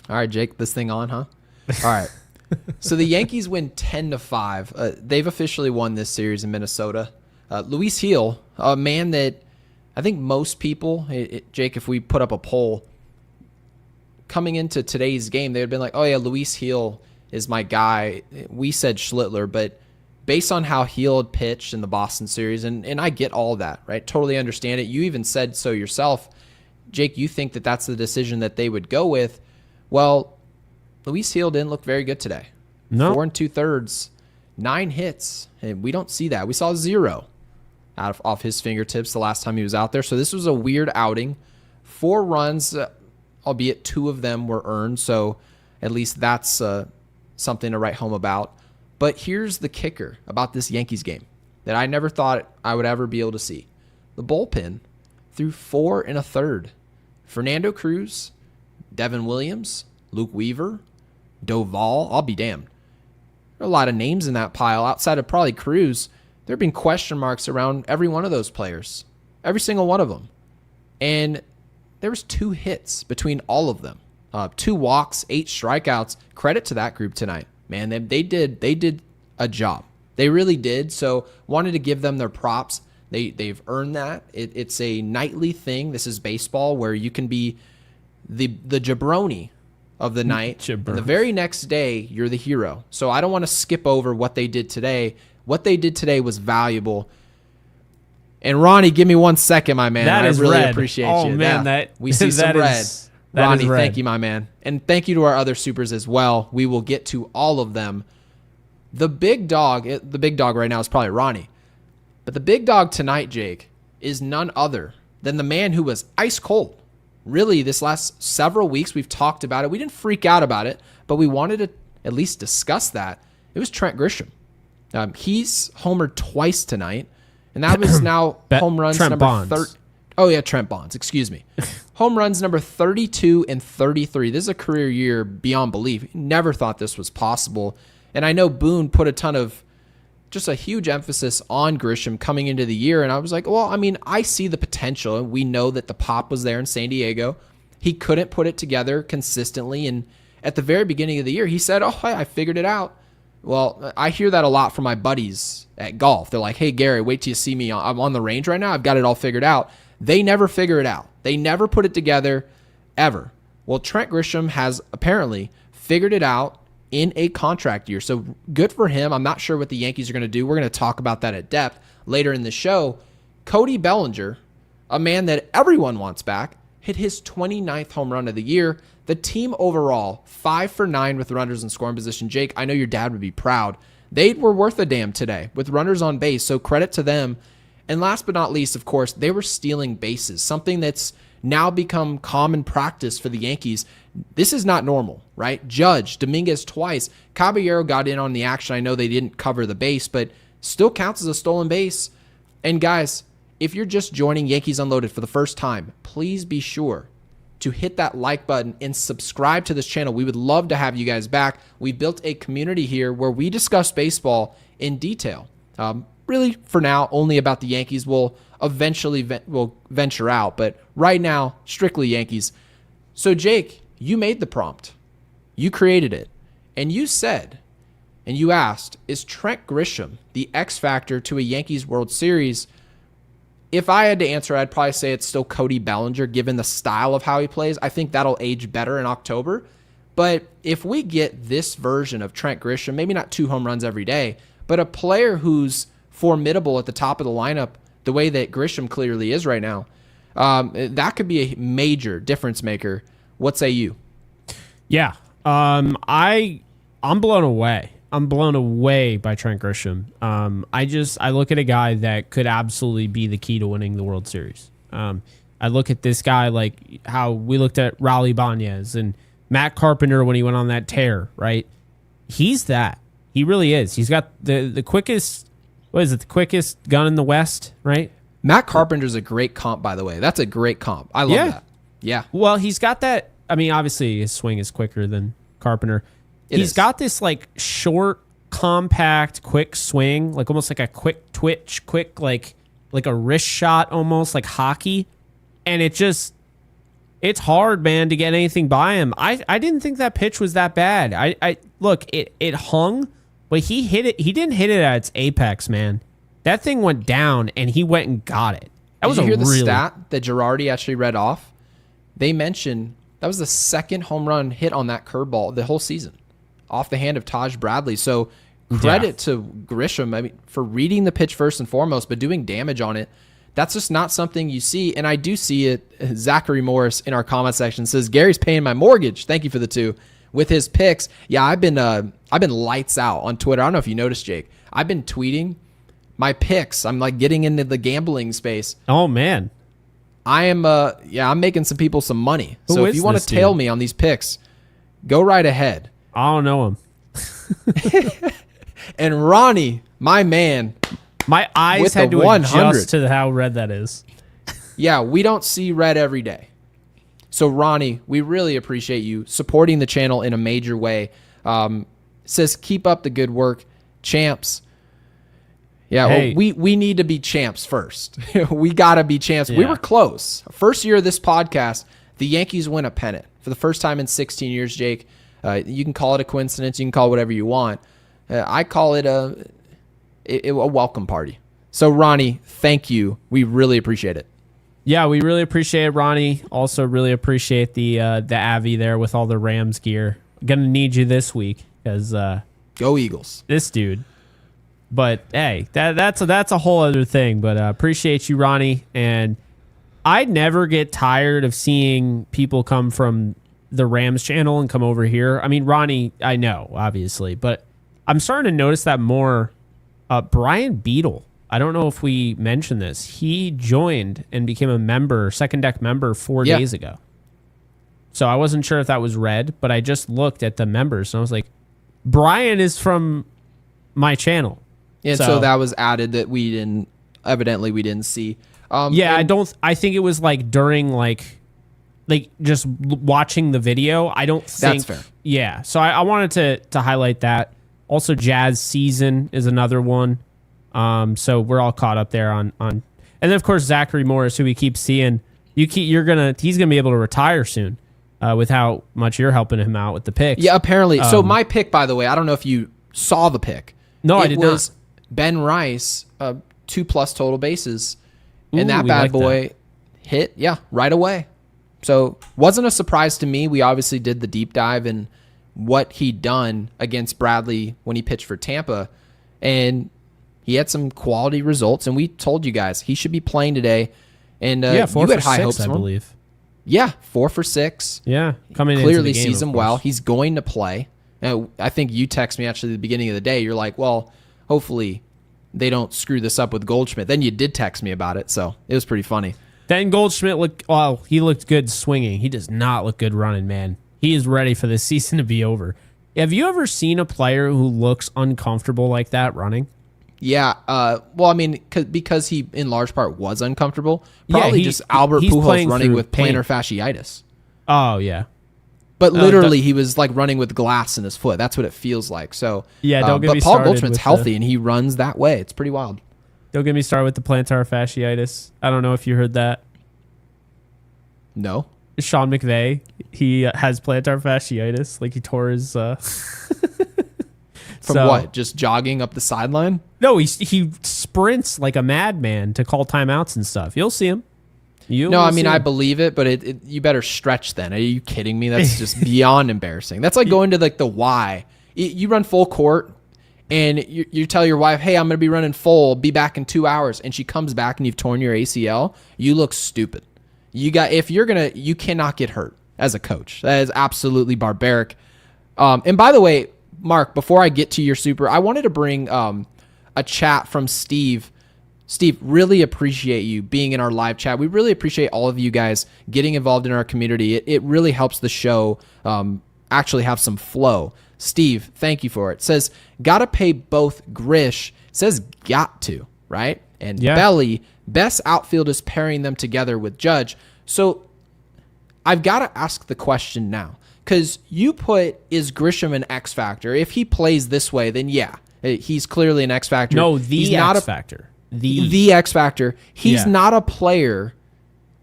All right, Jake, this thing on, huh? All right. So the Yankees win 10-5. They've officially won this series in Minnesota. Luis Gil, a man that I think most people, Jake, if we put up a poll, coming into today's game, they would have been like, oh, yeah, Luis Gil is my guy. We said Schlittler, but based on how Gil had pitched in the Boston series, and I get all that, right? Totally understand it. You even said so yourself. Jake, you think that that's the decision that they would go with. Well, Luis Gil didn't look very good today. No. 4 2/3, 9 hits, and we don't see that. We saw 0 off his fingertips the last time he was out there. So this was a weird outing. 4 runs, albeit 2 of them were earned. So at least that's something to write home about. But here's the kicker about this Yankees game that I never thought I would ever be able to see. The bullpen threw 4 1/3. Fernando Cruz, Devin Williams, Luke Weaver, Doval, I'll be damned. There are a lot of names in that pile. Outside of probably Cruz, there have been question marks around every one of those players. Every single one of them. And there was 2 hits between all of them. 2 walks, 8 strikeouts. Credit to that group tonight. Man, they did a job. They really did. So wanted to give them their props. They've earned that. It's a nightly thing. This is baseball where you can be the jabroni of the night. And the very next day, you're the hero. So I don't want to skip over what they did today. What they did today was valuable. And Ronnie, give me 1 second, my man. That is I really red. appreciate oh, you. Man, yeah, we see some red. Ronnie, thank you, my man. And thank you to our other supers as well. We will get to all of them. The big dog right now is probably Ronnie. But the big dog tonight, Jake, is none other than the man who was ice cold. Really, this last several weeks, we've talked about it. We didn't freak out about it, but we wanted to at least discuss that. It was Trent Grisham. He's homered twice tonight, and that was now home runs Trent number Bonds. 30. Oh, yeah, Trent Bonds. Excuse me. Home runs number 32 and 33. This is a career year beyond belief. Never thought this was possible. And I know Boone put just a huge emphasis on Grisham coming into the year. And I was like, well, I mean, I see the potential. And we know that the pop was there in San Diego. He couldn't put it together consistently. And at the very beginning of the year, he said, oh, I figured it out. Well, I hear that a lot from my buddies at golf. They're like, hey, Gary, wait till you see me. I'm on the range right now. I've got it all figured out. They never figure it out. They never put it together, ever. Well, Trent Grisham has apparently figured it out in a contract year. So good for him. I'm not sure what the Yankees are going to do. We're going to talk about that at depth later in the show. Cody Bellinger, a man that everyone wants back, hit his 29th home run of the year. The team overall, 5 for 9 with runners in scoring position. Jake, I know your dad would be proud. They were worth a damn today with runners on base, so credit to them. And last but not least, of course, they were stealing bases, something that's now become common practice for the Yankees. This is not normal, right? Judge, Dominguez twice. Caballero got in on the action. I know they didn't cover the base, but still counts as a stolen base. And guys, if you're just joining Yankees Unloaded for the first time, please be sure to hit that like button and subscribe to this channel. We would love to have you guys back. We built a community here where we discuss baseball in detail. Really, for now, only about the Yankees. We'll eventually venture out, but right now, strictly Yankees. So, Jake, you made the prompt. You created it. And you said, and you asked, is Trent Grisham the X factor to a Yankees World Series? If I had to answer, I'd probably say it's still Cody Bellinger, given the style of how he plays. I think that'll age better in October. But if we get this version of Trent Grisham, maybe not 2 home runs every day, but a player who's formidable at the top of the lineup, the way that Grisham clearly is right now, that could be a major difference maker. What say you? Yeah, I'm blown away. I'm blown away by Trent Grisham. I look at a guy that could absolutely be the key to winning the World Series. I look at this guy like how we looked at Raul Ibanez and Matt Carpenter when he went on that tear, right? He's that. He really is. He's got the quickest, the quickest gun in the West, right? Matt Carpenter's a great comp, by the way. That's a great comp. I love that. Yeah. Well, he's got that. I mean, obviously his swing is quicker than Carpenter. He's got this like short, compact, quick swing, like almost like a quick twitch, quick like a wrist shot, almost like hockey, and It's hard, man, to get anything by him. I didn't think that pitch was that bad. I look, it hung, but he hit it. He didn't hit it at its apex, man. That thing went down, and he went and got it. Did you hear the stat that Girardi actually read off? They mentioned that was the second home run hit on that curveball the whole season, off the hand of Taj Bradley. So credit to Grisham, for reading the pitch first and foremost, but doing damage on it. That's just not something you see, and I do see it. Zachary Morris in our comment section says, Gary's paying my mortgage. Thank you for the 2. With his picks, yeah, I've been lights out on Twitter. I don't know if you noticed, Jake. I've been tweeting my picks. I'm like getting into the gambling space. Oh, man. I'm making some people some money. So if you want to tail me on these picks, go right ahead. I don't know him. And Ronnie, my man. My eyes had to adjust to how red that is. Yeah, we don't see red every day. So, Ronnie, we really appreciate you supporting the channel in a major way. Says, keep up the good work. Champs. Yeah, hey. Well, we need to be champs first. We got to be champs. Yeah. We were close. First year of this podcast, the Yankees win a pennant. For the first time in 16 years, Jake. You can call it a coincidence. You can call it whatever you want. I call it a welcome party. So, Ronnie, thank you. We really appreciate it. Yeah, we really appreciate it, Ronnie. Also, really appreciate the Avi there with all the Rams gear. Gonna need you this week because go Eagles. This dude. But hey, that's a whole other thing. But appreciate you, Ronnie. And I never get tired of seeing people come from the Rams channel and come over here. I mean, Ronnie, I know obviously, but I'm starting to notice that more. Brian Beadle, I don't know if we mentioned this. He joined and became a member, second deck member 4 days ago. So I wasn't sure if that was red, but I just looked at the members and I was like, Brian is from my channel. And so that was added that we didn't see. I think it was like during like just watching the video. I don't think. That's fair. Yeah. So I wanted to highlight that. Also, Jazz Season is another one. So we're all caught up there on and then of course Zachary Morris, who we keep seeing. He's gonna be able to retire soon, with how much you're helping him out with the picks. Yeah, apparently. So my pick, by the way, I don't know if you saw the pick. No, I did not. It was Ben Rice, 2+ total bases, and that bad boy hit right away. So wasn't a surprise to me. We obviously did the deep dive and what he'd done against Bradley when he pitched for Tampa, and he had some quality results, and we told you guys he should be playing today. And 4 you for had high 6, hopes I for him. believe. Yeah, 4 for 6. Yeah, coming clearly into the game, sees him well. He's going to play. I think you text me actually at the beginning of the day. You're like, well, hopefully they don't screw this up with Goldschmidt. Then you did text me about it, so it was pretty funny. Then Goldschmidt he looked good swinging. He does not look good running, man. He is ready for this season to be over. Have you ever seen a player who looks uncomfortable like that running? Yeah. Well, I mean, because he, in large part, was uncomfortable. Probably just Albert Pujols running with plantar fasciitis. Oh, yeah. But literally, he was like running with glass in his foot. That's what it feels like. So yeah, don't get me started. But Paul Goldschmidt's Goldschmidt's healthy, and he runs that way. It's pretty wild. Don't get me started with the plantar fasciitis. I don't know if you heard that. No. Sean McVay, he has plantar fasciitis. Like he tore his. From what? Just jogging up the sideline? No, he sprints like a madman to call timeouts and stuff. You'll see him. I believe it, but you better stretch then. Are you kidding me? That's just beyond embarrassing. That's like going to like the Y. You run full court, and you tell your wife, hey, I'm going to be running full, be back in 2 hours, and she comes back and you've torn your ACL. You look stupid. You cannot get hurt as a coach. That is absolutely barbaric. And by the way, Mark, before I get to your super, I wanted to bring a chat from Steve. Steve, really appreciate you being in our live chat. We really appreciate all of you guys getting involved in our community. It really helps the show actually have some flow. Steve, thank you for it. Says, gotta pay both Grish. Says got to, right? And Belly, best outfield is pairing them together with Judge. So I've got to ask the question now. Because you put, is Grisham an X factor? If he plays this way, then yeah, he's clearly an X factor. No, he's not X factor. The X factor. He's not a player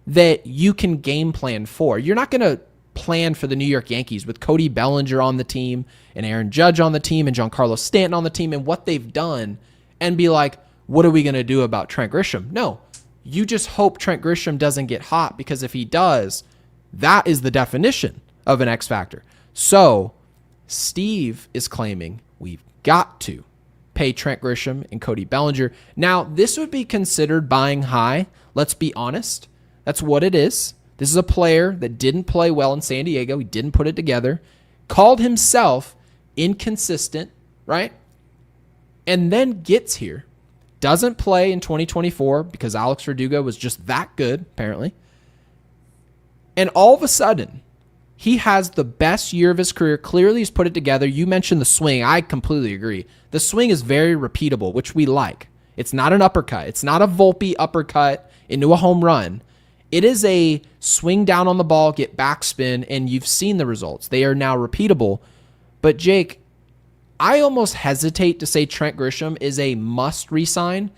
that you can game plan for. You're not going to plan for the New York Yankees with Cody Bellinger on the team and Aaron Judge on the team and Giancarlo Stanton on the team and what they've done and be like, what are we going to do about Trent Grisham? No, you just hope Trent Grisham doesn't get hot, because if he does, that is the definition of an X factor. So Steve is claiming we've got to pay Trent Grisham and Cody Bellinger. Now, this would be considered buying high. Let's be honest. That's what it is. This is a player that didn't play well in San Diego. He didn't put it together. Called himself inconsistent, right? And then gets here. Doesn't play in 2024 because Alex Verdugo was just that good, apparently. And all of a sudden, he has the best year of his career. Clearly, he's put it together. You mentioned the swing. I completely agree. The swing is very repeatable, which we like. It's not an uppercut. It's not a Volpe uppercut into a home run. It is a swing down on the ball, get backspin, and you've seen the results. They are now repeatable. But Jake, I almost hesitate to say Trent Grisham is a must resign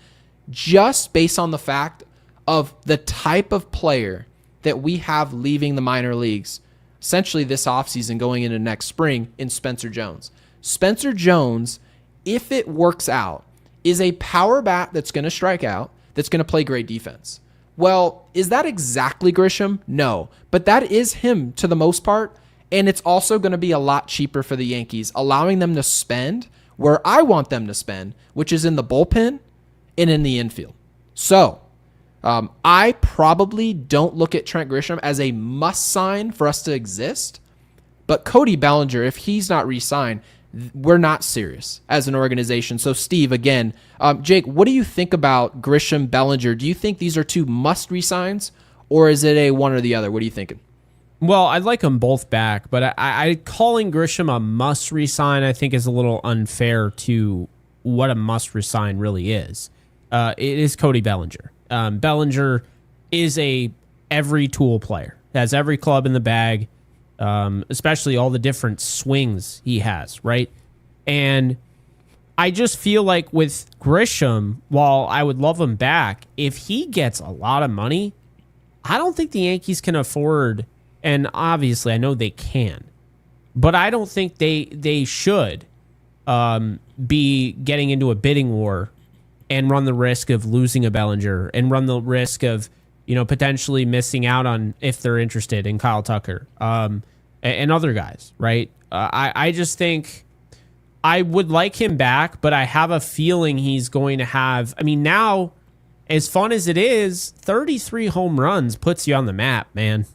just based on the fact of the type of player that we have leaving the minor leagues, essentially this offseason going into next spring, in Spencer Jones. Spencer Jones, if it works out, is a power bat that's going to strike out, that's going to play great defense. Well, is that exactly Grisham? No, but that is him to the most part, and it's also going to be a lot cheaper for the Yankees, allowing them to spend where I want them to spend, which is in the bullpen and in the infield. So I probably don't look at Trent Grisham as a must sign for us to exist, but Cody Bellinger, if he's not re-signed, we're not serious as an organization. So Steve, again, Jake, what do you think about Grisham, Bellinger? Do you think these are two must re-signs, or is it a one or the other? What are you thinking? Well, I'd like them both back, but I calling Grisham a must resign, I think, is a little unfair to what a must resign really is. It is Cody Bellinger. Bellinger is a every tool player. Has every club in the bag, especially all the different swings he has, right? And I just feel like with Grisham, while I would love him back, if he gets a lot of money, I don't think the Yankees can afford. And obviously, I know they can, but I don't think they should be getting into a bidding war and run the risk of losing a Bellinger and run the risk of potentially missing out on, if they're interested in, Kyle Tucker and other guys, right? I just think I would like him back, but I have a feeling he's going to have. I mean, now, as fun as it is, 33 home runs puts you on the map, man.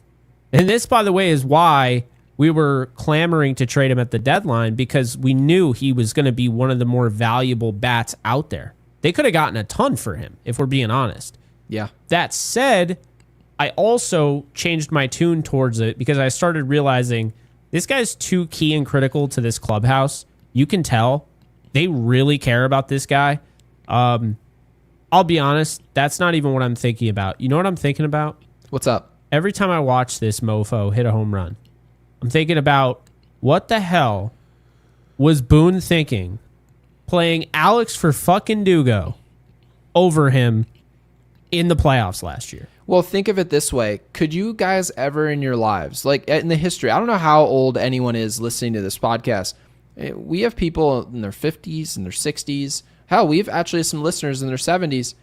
And this, by the way, is why we were clamoring to trade him at the deadline, because we knew he was going to be one of the more valuable bats out there. They could have gotten a ton for him, if we're being honest. Yeah. That said, I also changed my tune towards it because I started realizing this guy's too key and critical to this clubhouse. You can tell they really care about this guy. I'll be honest, that's not even what I'm thinking about. You know what I'm thinking about? What's up? Every time I watch this mofo hit a home run, I'm thinking about what the hell was Boone thinking playing Alex for fucking Dugo over him in the playoffs last year. Well, think of it this way. Could you guys ever in your lives, like in the history, I don't know how old anyone is listening to this podcast. We have people in their 50s and their 60s. Hell, we have actually some listeners in their 70s.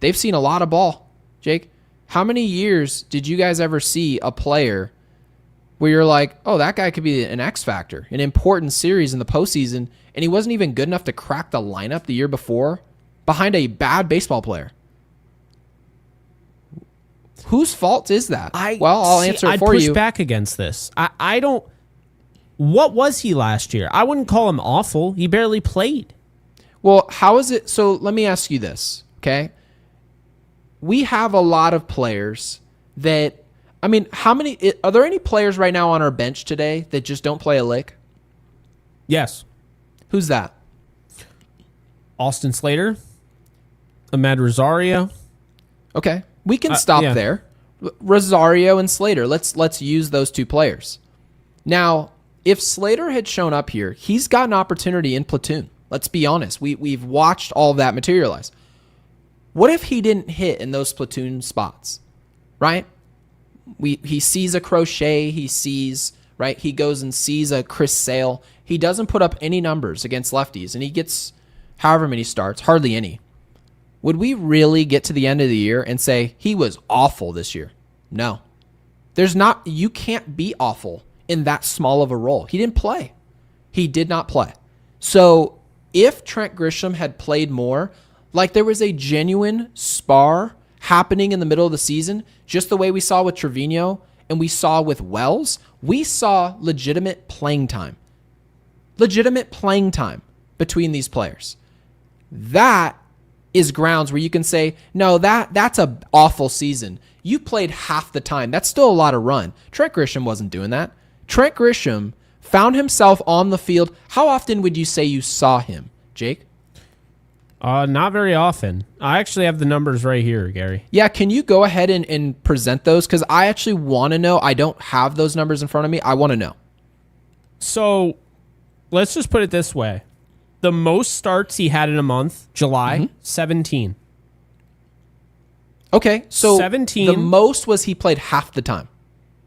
They've seen a lot of ball. Jake, how many years did you guys ever see a player where you're like, oh, that guy could be an X factor, an important series in the postseason, and he wasn't even good enough to crack the lineup the year before behind a bad baseball player? Whose fault is that? I'll answer it for you. I'd push back against this. I don't. What was he last year? I wouldn't call him awful. He barely played. Well, how is it? So let me ask you this, okay? We have a lot of players that, I mean, are there any players right now on our bench today that just don't play a lick? Yes. Who's that? Austin Slater, Ahmed Rosario. Okay, we can stop there. Rosario and Slater. Let's use those two players. Now, if Slater had shown up here, he's got an opportunity in platoon. Let's be honest. We've watched all of that materialize. What if he didn't hit in those platoon spots, right? he sees a Crochet, he goes and sees a Chris Sale. He doesn't put up any numbers against lefties, and he gets however many starts, hardly any. Would we really get to the end of the year and say he was awful this year? No. You can't be awful in that small of a role. He didn't play. He did not play. So if Trent Grisham had played more, like there was a genuine spar happening in the middle of the season, just the way we saw with Trevino and we saw with Wells, we saw legitimate playing time between these players. That is grounds where you can say, no, that's a awful season. You played half the time. That's still a lot of run. Trent Grisham wasn't doing that. Trent Grisham found himself on the field. How often would you say you saw him, Jake? Not very often. I actually have the numbers right here, Gary. Yeah, can you go ahead and present those? Because I actually want to know. I don't have those numbers in front of me. I want to know. So let's just put it this way. The most starts he had in a month, July, 17. Okay, so 17. The most was he played half the time.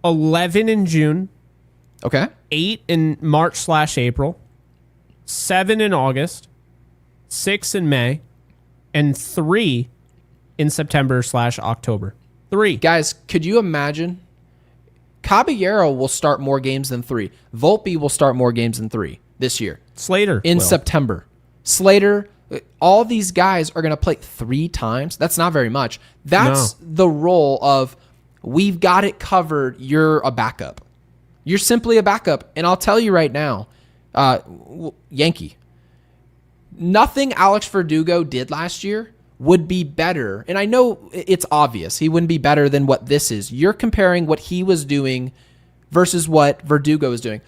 11 in June. Okay. 8 in March/April. 7 in August. 6 in May. And 3 in September/October. 3. Guys, could you imagine? Caballero will start more games than 3. Volpe will start more games than 3 this year. Slater in will. September. Slater, all these guys are going to play 3 times. That's not very much. That's the role of we've got it covered. You're a backup. You're simply a backup. And I'll tell you right now, Yankee, nothing Alex Verdugo did last year would be better. And I know it's obvious. He wouldn't be better than what this is. You're comparing what he was doing versus what Verdugo was doing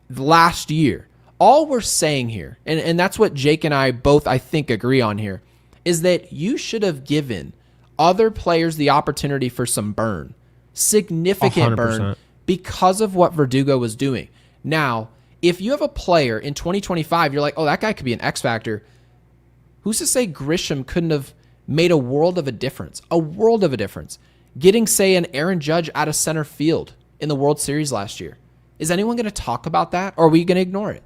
last year. All we're saying here, and that's what Jake and I both, I think, agree on here, is that you should have given other players the opportunity for some burn, significant 100%. burn, because of what Verdugo was doing. Now, if you have a player in 2025, you're like, oh, that guy could be an X factor. Who's to say Grisham couldn't have made a world of a difference? A world of a difference. Getting, say, an Aaron Judge out of center field in the World Series last year. Is anyone going to talk about that, or are we going to ignore it?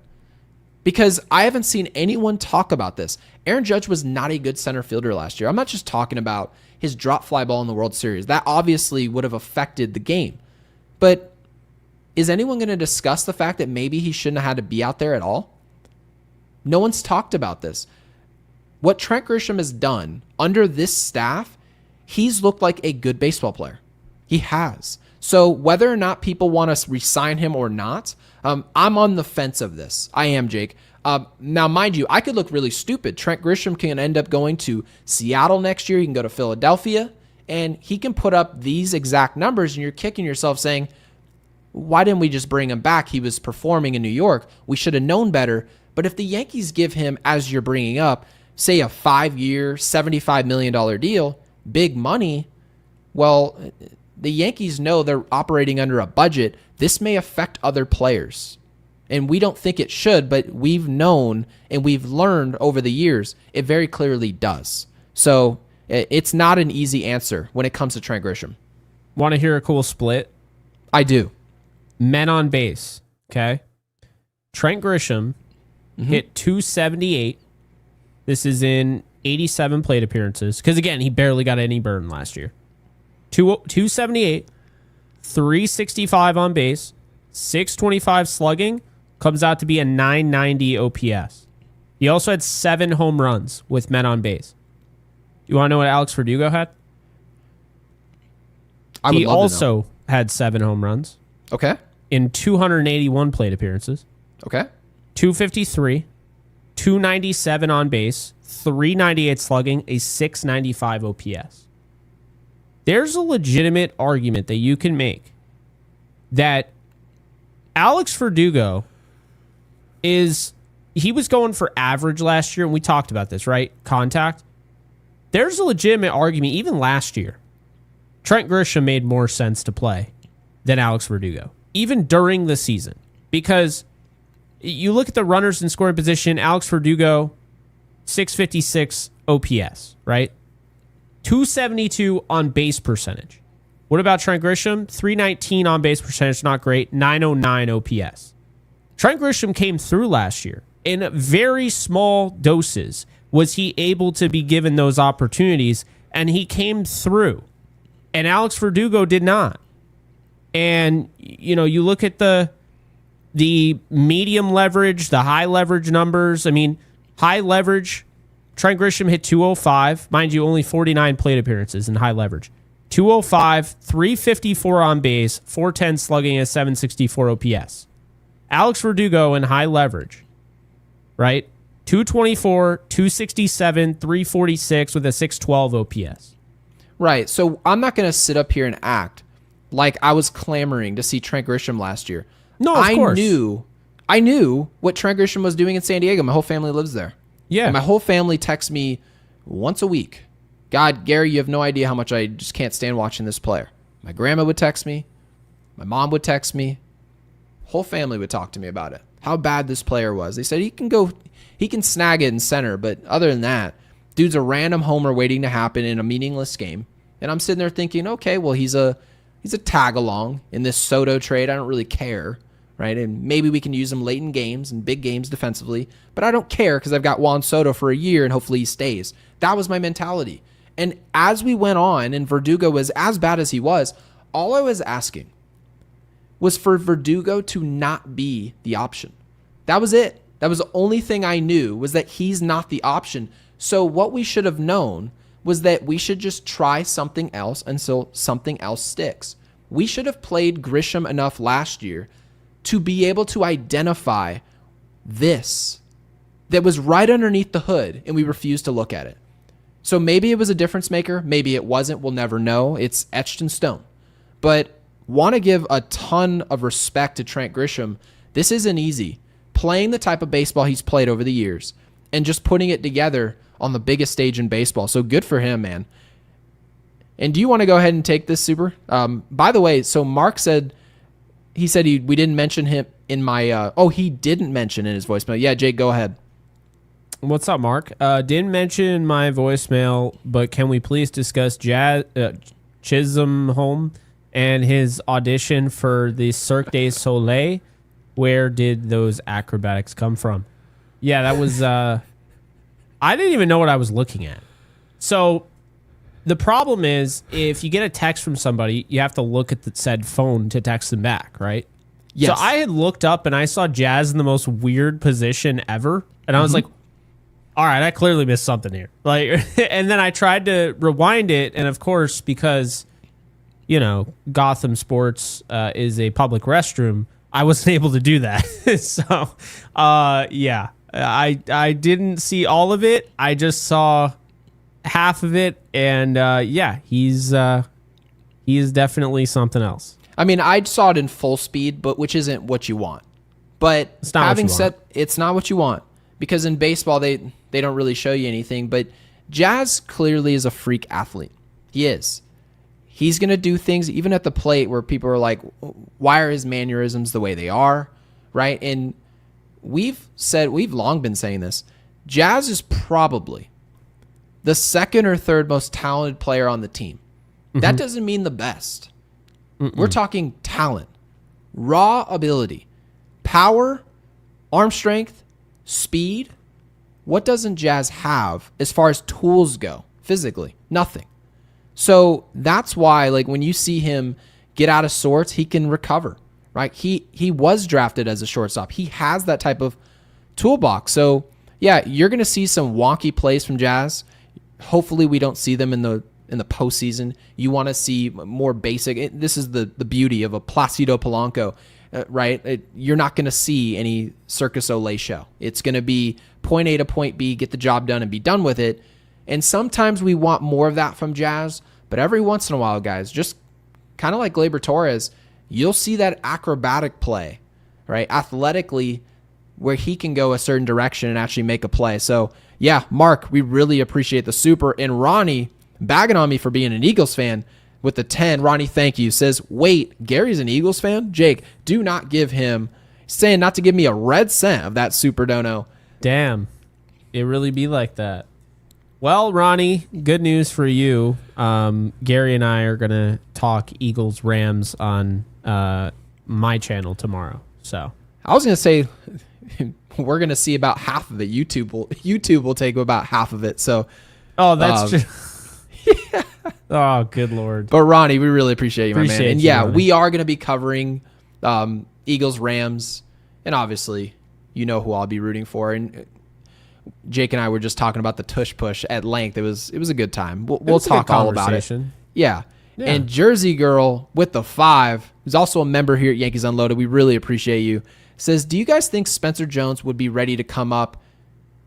Because I haven't seen anyone talk about this. Aaron Judge was not a good center fielder last year. I'm not just talking about his drop fly ball in the World Series. That obviously would have affected the game. But is anyone going to discuss the fact that maybe he shouldn't have had to be out there at all? No one's talked about this. What Trent Grisham has done under this staff, he's looked like a good baseball player. He has. So whether or not people want to re-sign him or not, I'm on the fence of this. I am, Jake. Now, mind you, I could look really stupid. Trent Grisham can end up going to Seattle next year. He can go to Philadelphia, and he can put up these exact numbers, and you're kicking yourself saying, why didn't we just bring him back? He was performing in New York. We should have known better. But if the Yankees give him, as you're bringing up, say a 5-year, $75 million deal, big money, well, the Yankees know they're operating under a budget. This may affect other players. And we don't think it should, but we've known and we've learned over the years it very clearly does. So it's not an easy answer when it comes to Trent Grisham. Want to hear a cool split? I do. Men on base, okay? Trent Grisham hit 278. This is in 87 plate appearances. Because, again, he barely got any burn last year. 278, 365 on base, 625 slugging, comes out to be a 990 OPS. He also had 7 home runs with men on base. You want to know what Alex Verdugo had? He also had 7 home runs. Okay. In 281 plate appearances. Okay. 253, 297 on base, 398 slugging, a 695 OPS. There's a legitimate argument that you can make that Alex Verdugo he was going for average last year, and we talked about this, right? Contact. There's a legitimate argument, even last year, Trent Grisham made more sense to play than Alex Verdugo, even during the season. Because you look at the runners in scoring position, Alex Verdugo, 656 OPS, right? 272 on base percentage. What about Trent Grisham? 319 on base percentage, not great. 909 OPS. Trent Grisham came through last year in very small doses. Was he able to be given those opportunities? And he came through. And Alex Verdugo did not. And, you know, you look at the medium leverage, the high leverage numbers. I mean, high leverage, Trent Grisham hit 205. Mind you, only 49 plate appearances in high leverage. 205, 354 on base, 410 slugging, and 764 OPS. Alex Verdugo in high leverage, right? 224, 267, 346 with a 612 OPS. Right. So I'm not going to sit up here and act like I was clamoring to see Trent Grisham last year. No, of course. I knew what Trent Grisham was doing in San Diego. My whole family lives there. Yeah. And my whole family texts me once a week. God, Gary, you have no idea how much I just can't stand watching this player. My grandma would text me. My mom would text me. Whole family would talk to me about it. How bad this player was. They said he can snag it in center, but other than that, dude's a random homer waiting to happen in a meaningless game. And I'm sitting there thinking, okay, well, he's a tag along in this Soto trade. I don't really care, right? And maybe we can use him late in games and big games defensively, but I don't care because I've got Juan Soto for a year and hopefully he stays. That was my mentality. And as we went on and Verdugo was as bad as he was, all I was asking was for Verdugo to not be the option. That was it. That was the only thing I knew, was that he's not the option. So what we should have known was that we should just try something else until something else sticks. We should have played Grisham enough last year to be able to identify this that was right underneath the hood, and we refused to look at it. So maybe it was a difference maker. Maybe it wasn't. We'll never know. It's etched in stone. But want to give a ton of respect to Trent Grisham. This isn't easy. Playing the type of baseball he's played over the years and just putting it together on the biggest stage in baseball. So good for him, man. And do you want to go ahead and take this, Super? By the way, so Mark said, we didn't mention him in my, he didn't mention in his voicemail. Yeah, Jake, go ahead. What's up, Mark? Didn't mention my voicemail, but can we please discuss Chisholm and his audition for the Cirque du Soleil? Where did those acrobatics come from? Yeah, that was... I didn't even know what I was looking at. So the problem is, if you get a text from somebody, you have to look at the said phone to text them back, right? Yes. So I had looked up and I saw Jazz in the most weird position ever. And I was like, all right, I clearly missed something here. Like, and then I tried to rewind it. And of course, because, you know, Gotham Sports is a public restroom, I wasn't able to do that. So, yeah, I didn't see all of it. I just saw half of it. And yeah, he's definitely something else. I mean, I saw it in full speed, but which isn't what you want. But having said, it's not what you want, because in baseball they don't really show you anything. But Jazz clearly is a freak athlete. He is. He's going to do things even at the plate where people are like, why are his mannerisms the way they are, right? And we've long been saying this. Jazz is probably the second or third most talented player on the team. Mm-hmm. That doesn't mean the best. Mm-mm. We're talking talent, raw ability, power, arm strength, speed. What doesn't Jazz have as far as tools go physically? Nothing. So that's why, like, when you see him get out of sorts, he can recover, right? He was drafted as a shortstop. He has that type of toolbox. So yeah, you're going to see some wonky plays from Jazz. Hopefully we don't see them in the postseason. You want to see more basic. This is the beauty of a Placido Polanco, right? You're not going to see any Circus Olay show. It's going to be point A to point B, get the job done and be done with it. And sometimes we want more of that from Jazz, but every once in a while, guys, just kind of like Gleyber Torres, you'll see that acrobatic play, right? Athletically, where he can go a certain direction and actually make a play. So yeah, Mark, we really appreciate the super. And Ronnie, bagging on me for being an Eagles fan with the 10, Ronnie, thank you, says, wait, Gary's an Eagles fan? Jake, do not give him, saying not to give me a red cent of that super dono. Damn, it really be like that. Well, Ronnie, good news for you. Gary and I are going to talk Eagles Rams on my channel tomorrow. So I was going to say we're going to see about half of it. YouTube will take about half of it. So, that's true. Yeah. Oh, good Lord. But Ronnie, we really appreciate you, my man. And yeah, Ronnie. we are going to be covering Eagles Rams, and obviously, you know who I'll be rooting for. And Jake and I were just talking about the tush push at length. It was a good time. We'll talk all about it. Yeah. And Jersey Girl with the 5, who's also a member here at Yankees Unloaded. We really appreciate you. Says, do you guys think Spencer Jones would be ready to come up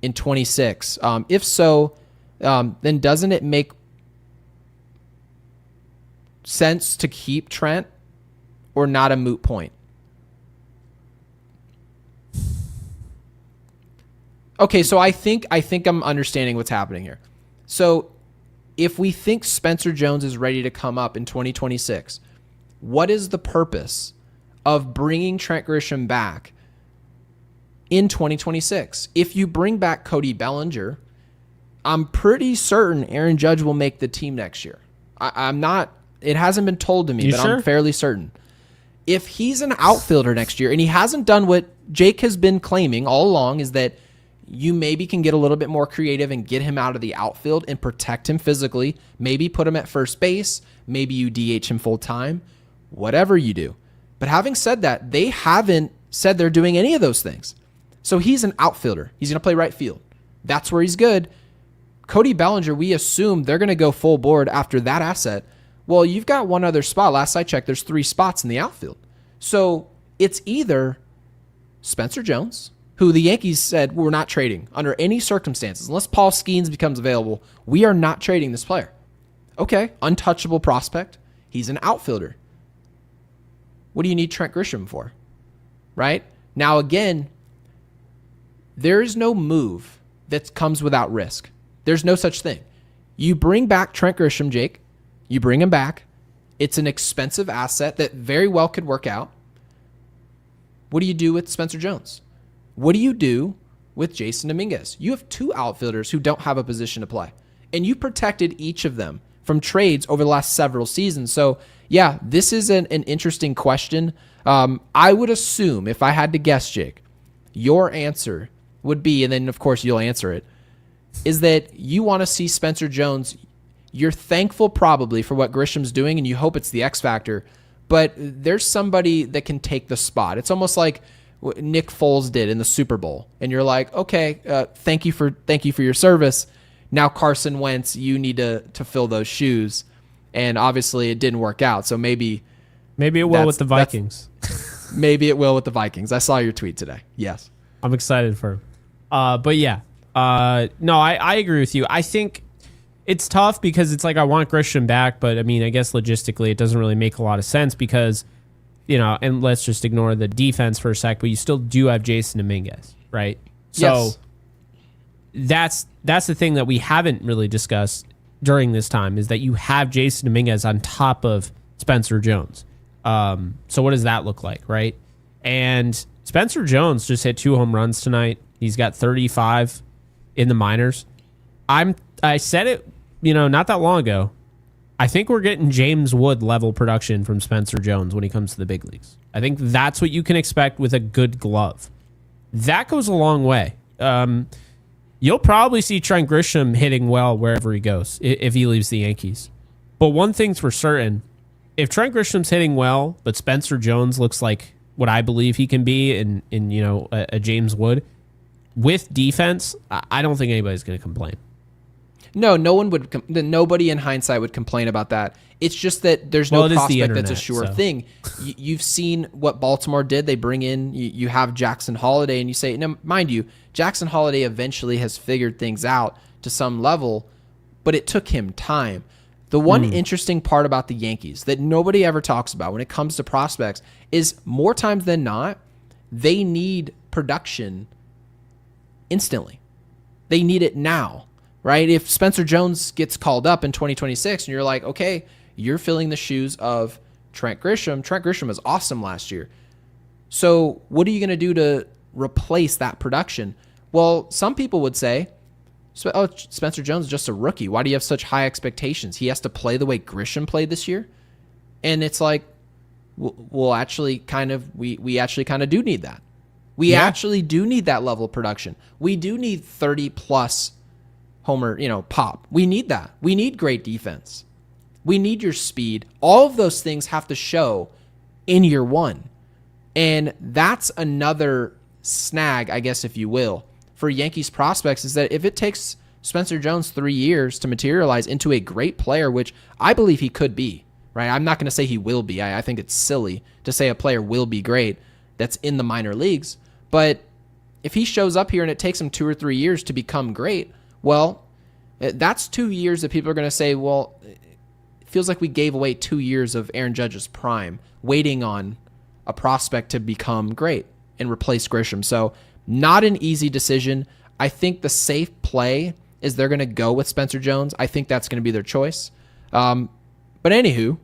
in 26? If so, then doesn't it make sense to keep Trent, or not a moot point? Okay, so I think I'm understanding what's happening here. So if we think Spencer Jones is ready to come up in 2026, what is the purpose of bringing Trent Grisham back in 2026? If you bring back Cody Bellinger, I'm pretty certain Aaron Judge will make the team next year. I'm not, it hasn't been told to me, but sure? I'm fairly certain. If he's an outfielder next year, and he hasn't done what Jake has been claiming all along, is that you maybe can get a little bit more creative and get him out of the outfield and protect him physically. Maybe put him at first base. Maybe you DH him full time. Whatever you do. But having said that, they haven't said they're doing any of those things. So he's an outfielder. He's going to play right field. That's where he's good. Cody Bellinger, we assume they're going to go full board after that asset. Well, you've got one other spot. Last I checked, there's 3 spots in the outfield. So it's either Spencer Jones, who the Yankees said we're not trading under any circumstances. Unless Paul Skeens becomes available, we are not trading this player. Okay, untouchable prospect. He's an outfielder. What do you need Trent Grisham for? Right? Now, again, there is no move that comes without risk. There's no such thing. You bring back Trent Grisham, Jake. You bring him back. It's an expensive asset that very well could work out. What do you do with Spencer Jones? What do you do with Jason Dominguez? You have 2 outfielders who don't have a position to play, and you protected each of them from trades over the last several seasons. So, yeah, this is an interesting question. I would assume, if I had to guess, Jake, your answer would be, and then, of course, you'll answer it, is that you want to see Spencer Jones. You're thankful probably for what Grisham's doing, and you hope it's the X factor, but there's somebody that can take the spot. It's almost like what Nick Foles did in the Super Bowl, and you're like, okay, thank you for your service. Now Carson Wentz, you need to fill those shoes, and obviously it didn't work out. So maybe it will with the Vikings. Maybe it will with the Vikings. I saw your tweet today. Yes, I'm excited for him. But yeah, no, I agree with you. I think it's tough because it's like I want Grisham back, but I mean, I guess logistically it doesn't really make a lot of sense because, you know, and let's just ignore the defense for a sec, but you still do have Jason Dominguez, right? So yes. That's the thing that we haven't really discussed during this time is that you have Jason Dominguez on top of Spencer Jones. So what does that look like, right? And Spencer Jones just hit 2 home runs tonight. He's got 35 in the minors. I said it, you know, not that long ago. I think we're getting James Wood level production from Spencer Jones when he comes to the big leagues. I think that's what you can expect with a good glove. That goes a long way. You'll probably see Trent Grisham hitting well wherever he goes if he leaves the Yankees. But one thing's for certain, if Trent Grisham's hitting well, but Spencer Jones looks like what I believe he can be in you know, a James Wood, with defense, I don't think anybody's going to complain. No one would. Nobody in hindsight would complain about that. It's just that there's no prospect that's a sure thing. You've seen what Baltimore did. They bring in, you have Jackson Holiday, and you say, now, mind you, Jackson Holiday eventually has figured things out to some level, but it took him time. The one interesting part about the Yankees that nobody ever talks about when it comes to prospects is more times than not, they need production instantly. They need it now. Right? If Spencer Jones gets called up in 2026 and you're like, okay, you're filling the shoes of Trent Grisham. Trent Grisham was awesome last year. So what are you going to do to replace that production? Well, some people would say Spencer Jones is just a rookie. Why do you have such high expectations? He has to play the way Grisham played this year. And it's like, we actually kind of do need that. We actually do need that level of production. We do need 30 plus homer, pop. We need that. We need great defense. We need your speed. All of those things have to show in year one. And that's another snag, I guess, if you will, for Yankees prospects, is that if it takes Spencer Jones 3 years to materialize into a great player, which I believe he could be, right? I'm not going to say he will be. I think it's silly to say a player will be great that's in the minor leagues. But if he shows up here and it takes him 2 or 3 years to become great, well, that's 2 years that people are going to say, well, it feels like we gave away 2 years of Aaron Judge's prime waiting on a prospect to become great and replace Grisham. So not an easy decision. I think the safe play is they're going to go with Spencer Jones. I think that's going to be their choice. But anywho,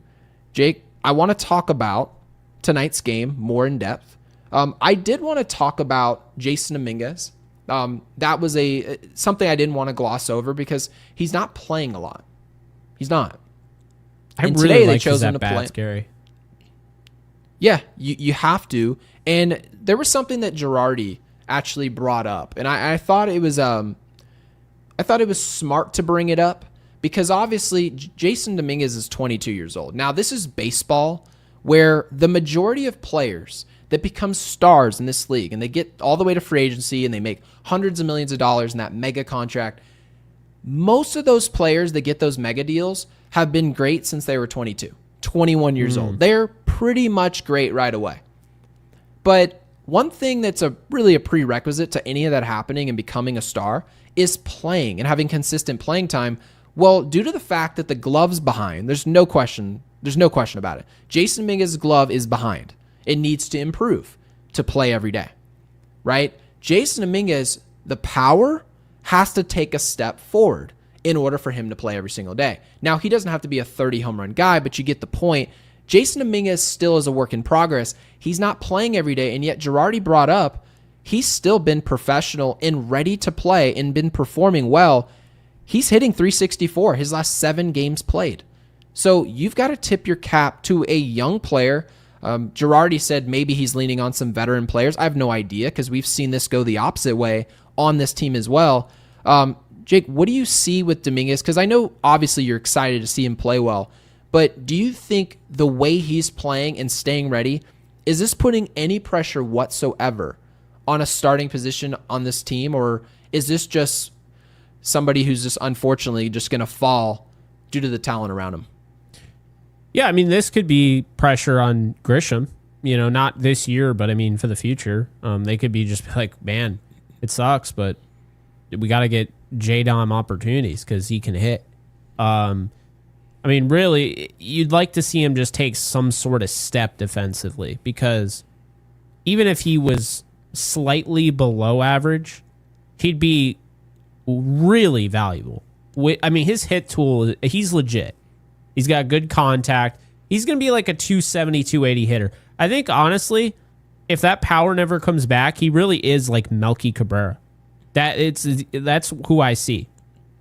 Jake, I want to talk about tonight's game more in depth. I did want to talk about Jason Dominguez. That was something I didn't want to gloss over because he's not playing a lot. He's not. And really today they chose him to play. Scary. Yeah, you have to. And there was something that Girardi actually brought up, and I thought it was smart to bring it up because obviously Jason Dominguez is 22 years old. Now this is baseball, where the majority of players that become stars in this league and they get all the way to free agency and they make hundreds of millions of dollars in that mega contract, most of those players that get those mega deals have been great since they were 22, 21 years old. They're pretty much great right away. But one thing that's really a prerequisite to any of that happening and becoming a star is playing and having consistent playing time. Well, due to the fact that the glove's behind, there's no question about it. Jason Dominguez's glove is behind. It needs to improve to play every day, right? Jason Dominguez, the power has to take a step forward in order for him to play every single day. Now, he doesn't have to be a 30 home run guy, but you get the point. Jason Dominguez still is a work in progress. He's not playing every day, and yet Girardi brought up he's still been professional and ready to play and been performing well. He's hitting 364 his last 7 games played. So you've got to tip your cap to a young player. Girardi said maybe he's leaning on some veteran players. I have no idea because we've seen this go the opposite way on this team as well. Jake, what do you see with Dominguez? Because I know obviously you're excited to see him play well, but do you think the way he's playing and staying ready, is this putting any pressure whatsoever on a starting position on this team, or is this just somebody who's just unfortunately just going to fall due to the talent around him? Yeah, I mean, this could be pressure on Grisham, not this year, but I mean, for the future. They could be just like, man, it sucks, but we got to get J-Dom opportunities because he can hit. I mean, really, you'd like to see him just take some sort of step defensively because even if he was slightly below average, he'd be really valuable. I mean, his hit tool, he's legit. He's got good contact. He's going to be like a 270, 280 hitter. I think, honestly, if that power never comes back, he really is like Melky Cabrera. That's who I see.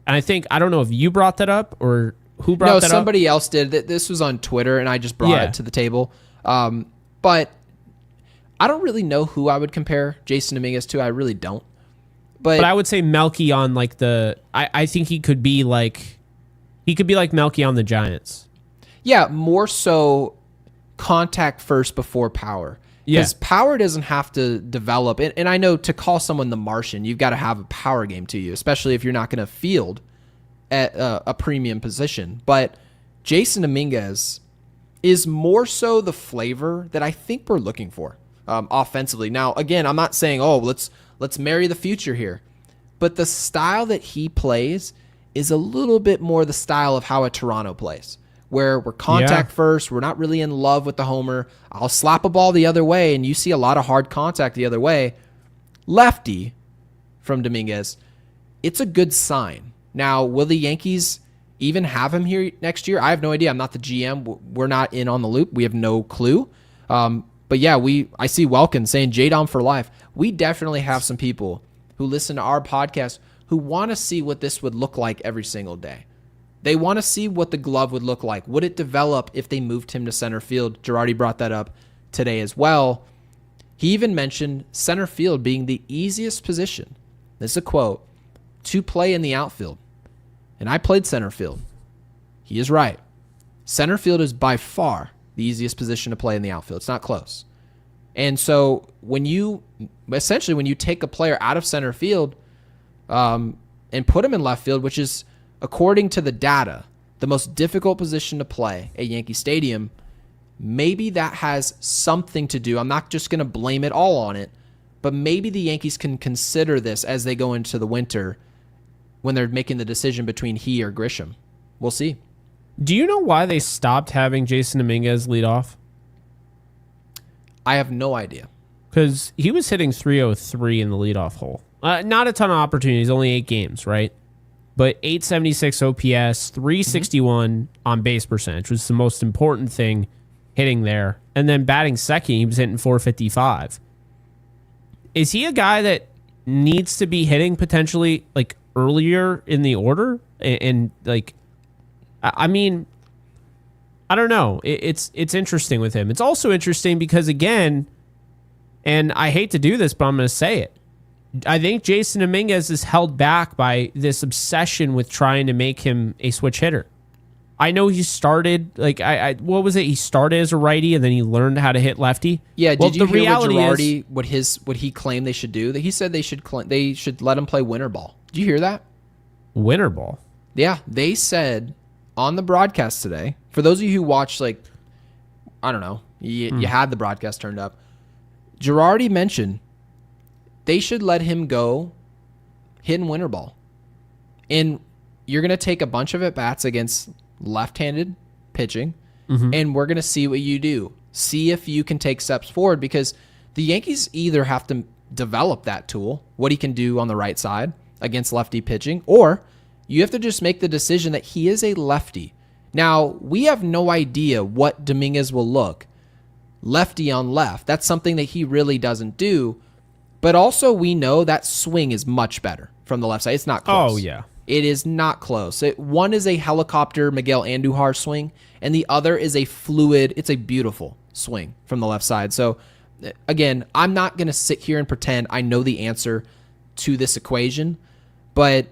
And I don't know if you brought that up or who brought that up. No, somebody else did. This was on Twitter, and I just brought it to the table. But I don't really know who I would compare Jason Dominguez to. I really don't. But I would say Melky on like I think he could be like Melky on the Giants. Yeah, more so contact first before power. Because power doesn't have to develop. And I know to call someone the Martian, you've got to have a power game to you, especially if you're not going to field at a premium position. But Jason Dominguez is more so the flavor that I think we're looking for offensively. Now, again, I'm not saying, let's marry the future here. But the style that he plays is a little bit more the style of how a Toronto plays, where we're contact first. We're not really in love with the homer. I'll slap a ball the other way, and you see a lot of hard contact the other way. Lefty from Dominguez, it's a good sign. Now, will the Yankees even have him here next year? I have no idea. I'm not the GM. We're not in on the loop. We have no clue. But yeah, I see Welkin saying J-Dom for life. We definitely have some people who listen to our podcast who want to see what this would look like every single day. They want to see what the glove would look like. Would it develop if they moved him to center field? Girardi brought that up today as well. He even mentioned center field being the easiest position, this is a quote, to play in the outfield. And I played center field. He is right. Center field is by far the easiest position to play in the outfield. It's not close. And so when you take a player out of center field and put him in left field, which is, according to the data, the most difficult position to play at Yankee Stadium, maybe that has something to do. I'm not just going to blame it all on it, but maybe the Yankees can consider this as they go into the winter when they're making the decision between he or Grisham. We'll see. Do you know why they stopped having Jason Dominguez lead off? I have no idea. Because he was hitting 303 in the leadoff hole. Not a ton of opportunities, only 8 games, right? But 876 OPS, 361 on base percentage was the most important thing hitting there. And then batting second, he was hitting 455. Is he a guy that needs to be hitting potentially like earlier in the order? And like, I mean, I don't know. It's interesting with him. It's also interesting because, again, and I hate to do this, but I'm going to say it. I think Jason Dominguez is held back by this obsession with trying to make him a switch hitter. I know he started, like, what was it? He started as a righty and then he learned how to hit lefty. Yeah, did you hear what Girardi, what he claimed they should do? That he said they should let him play winter ball. Did you hear that? Winter ball? Yeah, they said on the broadcast today, for those of you who watched, like, I don't know, you had the broadcast turned up, Girardi mentioned they should let him go hitting winter ball. And you're going to take a bunch of at-bats against left-handed pitching, and we're going to see what you do. See if you can take steps forward, because the Yankees either have to develop that tool, what he can do on the right side against lefty pitching, or you have to just make the decision that he is a lefty. Now, we have no idea what Dominguez will look lefty on left. That's something that he really doesn't do. But also, we know that swing is much better from the left side. It's not close. Oh, yeah. It is not close. One is a helicopter Miguel Andujar swing, and the other is a fluid, it's a beautiful swing from the left side. So, again, I'm not going to sit here and pretend I know the answer to this equation, but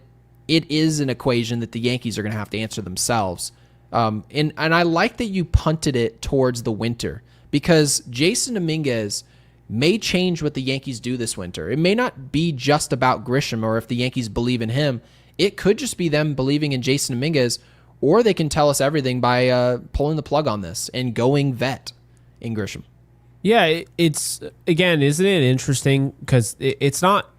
it is an equation that the Yankees are going to have to answer themselves. And I like that you punted it towards the winter, because Jason Dominguez may change what the Yankees do this winter. It may not be just about Grisham, or if the Yankees believe in him. It could just be them believing in Jason Dominguez, or they can tell us everything by pulling the plug on this and going vet in Grisham. Yeah, it's, again, isn't it interesting? Because it's not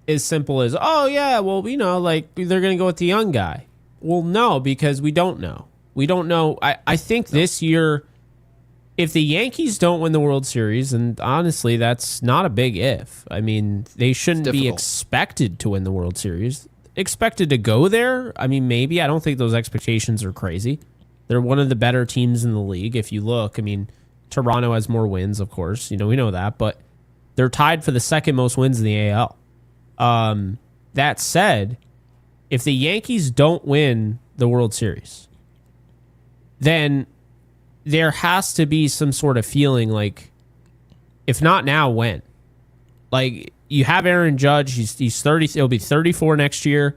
as simple as, oh, yeah, well, you know, like, they're going to go with the young guy. Well, no, because we don't know. We don't know. I think this year, if the Yankees don't win the World Series, and honestly, that's not a big if. I mean, they shouldn't be expected to win the World Series. Expected to go there? I mean, maybe. I don't think those expectations are crazy. They're one of the better teams in the league. If you look, I mean, Toronto has more wins, of course. You know, we know that. But they're tied for the second most wins in the AL. That said, if the Yankees don't win the World Series, then there has to be some sort of feeling like, if not now, when? Like, you have Aaron Judge. He's 30. He'll be 34 next year.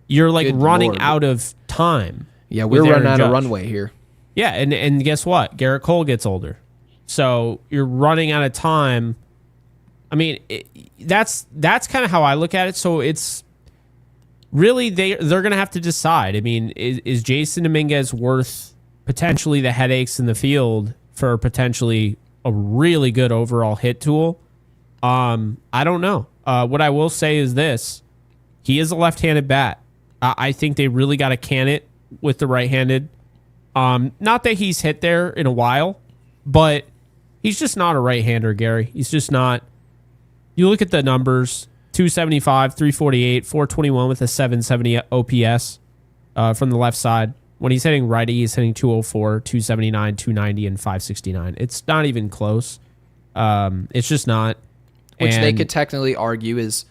You're like Good running Lord. out of time. Yeah, we're running out of runway here. Yeah, and guess what? Garrett Cole gets older. So you're running out of time. I mean, that's kind of how I look at it. So it's really, they're going to have to decide. I mean, is Jason Dominguez worth potentially the headaches in the field for potentially a really good overall hit tool? I don't know. What I will say is this. He is a left-handed bat. I think they really got to can it with the right-handed. Not that he's hit there in a while, but he's just not a right-hander, Gary. He's just not. You look at the numbers, 275, 348, 421 with a 770 OPS from the left side. When he's hitting righty, he's hitting 204, 279, 290, and 569. It's not even close. It's just not. Which they could technically argue is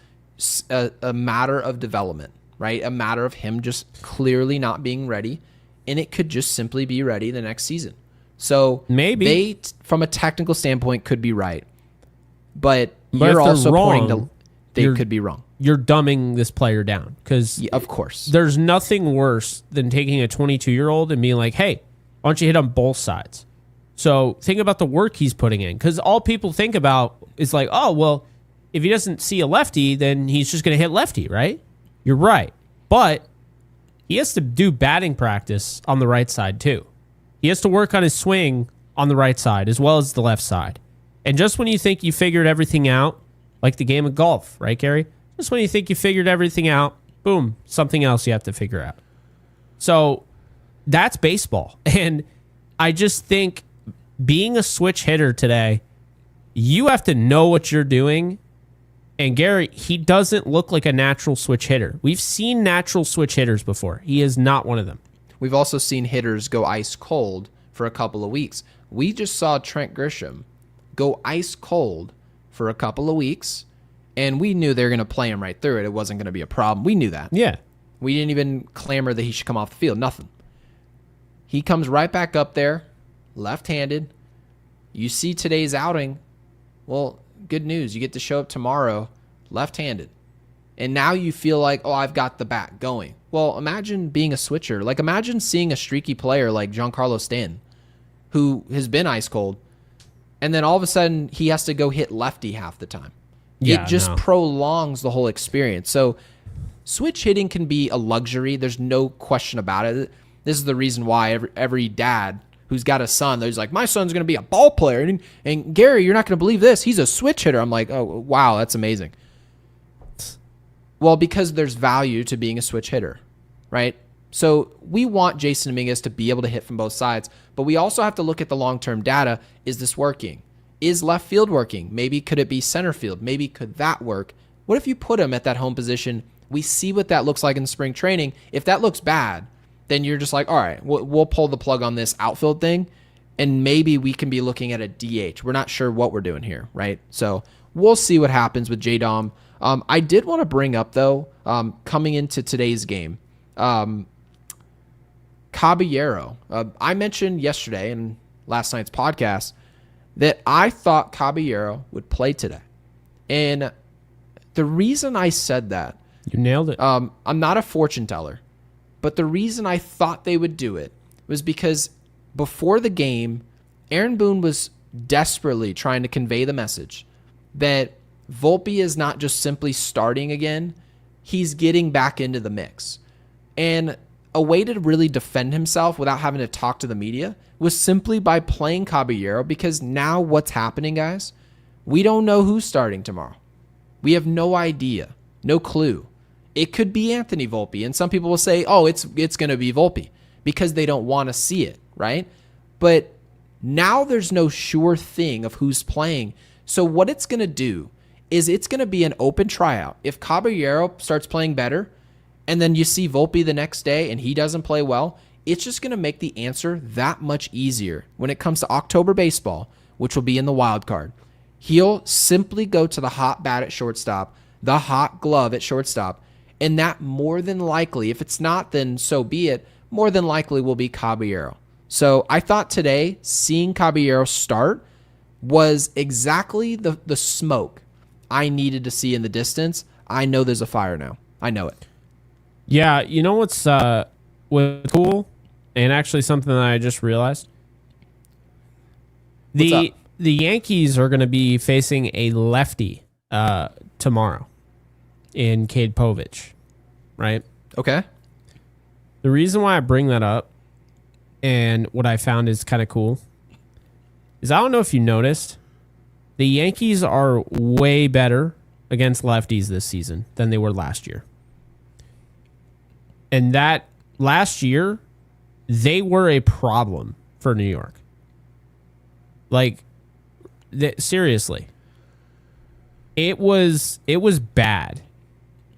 a matter of development, right? A matter of him just clearly not being ready, and it could just simply be ready the next season. So maybe they, from a technical standpoint, could be right, but you're also pointing to they could be wrong. You're dumbing this player down because, of course, there's nothing worse than taking a 22-year-old and being like, "Hey, why don't you hit on both sides?" So think about the work he's putting in, because all people think about is like, "Oh, well, if he doesn't see a lefty, then he's just going to hit lefty," right? You're right, but he has to do batting practice on the right side too. He has to work on his swing on the right side as well as the left side. And just when you think you figured everything out, like the game of golf, right, Gary? Just when you think you figured everything out, boom, something else you have to figure out. So that's baseball. And I just think being a switch hitter today, you have to know what you're doing. And Gary, he doesn't look like a natural switch hitter. We've seen natural switch hitters before. He is not one of them. We've also seen hitters go ice cold for a couple of weeks. We just saw Trent Grisham go ice cold for a couple of weeks, and we knew they were going to play him right through it. It wasn't going to be a problem. We knew that. Yeah. We didn't even clamor that he should come off the field. Nothing. He comes right back up there, left-handed. You see today's outing. Well, good news. You get to show up tomorrow left-handed. And now you feel like, oh, I've got the bat going. Well, imagine being a switcher. Like, imagine seeing a streaky player like Giancarlo Stanton, who has been ice cold, and then all of a sudden he has to go hit lefty half the time. Yeah, it just prolongs the whole experience. So switch hitting can be a luxury. There's no question about it. This is the reason why every dad who's got a son, there's like, my son's going to be a ball player. And Gary, you're not going to believe this. He's a switch hitter. I'm like, oh, wow, that's amazing. Well, because there's value to being a switch hitter, right? So we want Jason Dominguez to be able to hit from both sides, but we also have to look at the long-term data. Is this working? Is left field working? Maybe could it be center field? Maybe could that work? What if you put him at that home position? We see what that looks like in spring training. If that looks bad, then you're just like, all right, we'll pull the plug on this outfield thing, and maybe we can be looking at a DH. We're not sure what we're doing here, right? So we'll see what happens with J-Dom. I did want to bring up, though, coming into today's game, Caballero. I mentioned yesterday in last night's podcast that I thought Caballero would play today. And the reason I said that, you nailed it. I'm not a fortune teller, but the reason I thought they would do it was because before the game, Aaron Boone was desperately trying to convey the message that Volpe is not just simply starting again, he's getting back into the mix. And a way to really defend himself without having to talk to the media was simply by playing Caballero, because now what's happening, guys? We don't know who's starting tomorrow. We have no idea, no clue. It could be Anthony Volpe, and some people will say, oh, it's going to be Volpe because they don't want to see it, right? But now there's no sure thing of who's playing. So what it's going to do is it's going to be an open tryout. If Caballero starts playing better and then you see Volpe the next day and he doesn't play well, it's just going to make the answer that much easier when it comes to October baseball, which will be in the wild card. He'll simply go to the hot bat at shortstop, the hot glove at shortstop, and that more than likely, if it's not, then so be it, more than likely will be Caballero. So I thought today, seeing Caballero start was exactly the smoke I needed to see in the distance. I know there's a fire now. I know it. Yeah, you know what's cool, and actually something that I just realized? The Yankees are going to be facing a lefty tomorrow in Cade Povich, right? Okay. The reason why I bring that up and what I found is kind of cool is, I don't know if you noticed, the Yankees are way better against lefties this season than they were last year. And that last year, they were a problem for New York. Like, seriously. It was bad.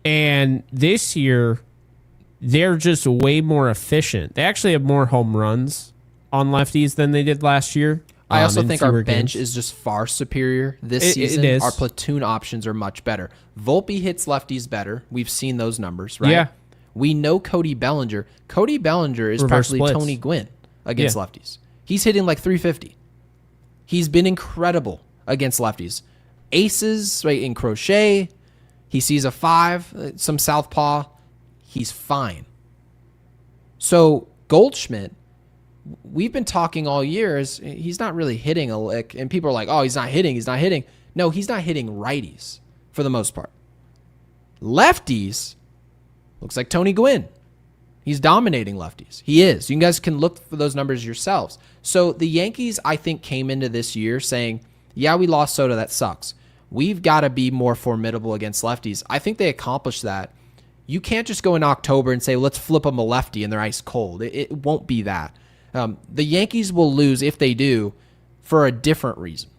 And this year, they're just way more efficient. They actually have more home runs on lefties than they did last year. I also in think our fewer bench games. is just far superior this It season. is. Our platoon options are much better. Volpe hits lefties better. We've seen those numbers, right? Yeah. We know Cody Bellinger. Cody Bellinger is Reverse practically splits. Tony Gwynn against Yeah. lefties. He's hitting like 350. He's been incredible against lefties. Aces, right, in crochet. He sees a 5, some southpaw. He's fine. So Goldschmidt, we've been talking all year is he's not really hitting a lick, and people are like, oh, he's not hitting. No, he's not hitting righties for the most part. Lefties, looks like Tony Gwynn. He's dominating lefties. He is. You guys can look for those numbers yourselves. So the Yankees, I think, came into this year saying, yeah, we lost Soto. That sucks. We've got to be more formidable against lefties. I think they accomplished that. You can't just go in October and say, let's flip them a lefty and they're ice cold. It won't be that. The Yankees will lose, if they do, for a different reason.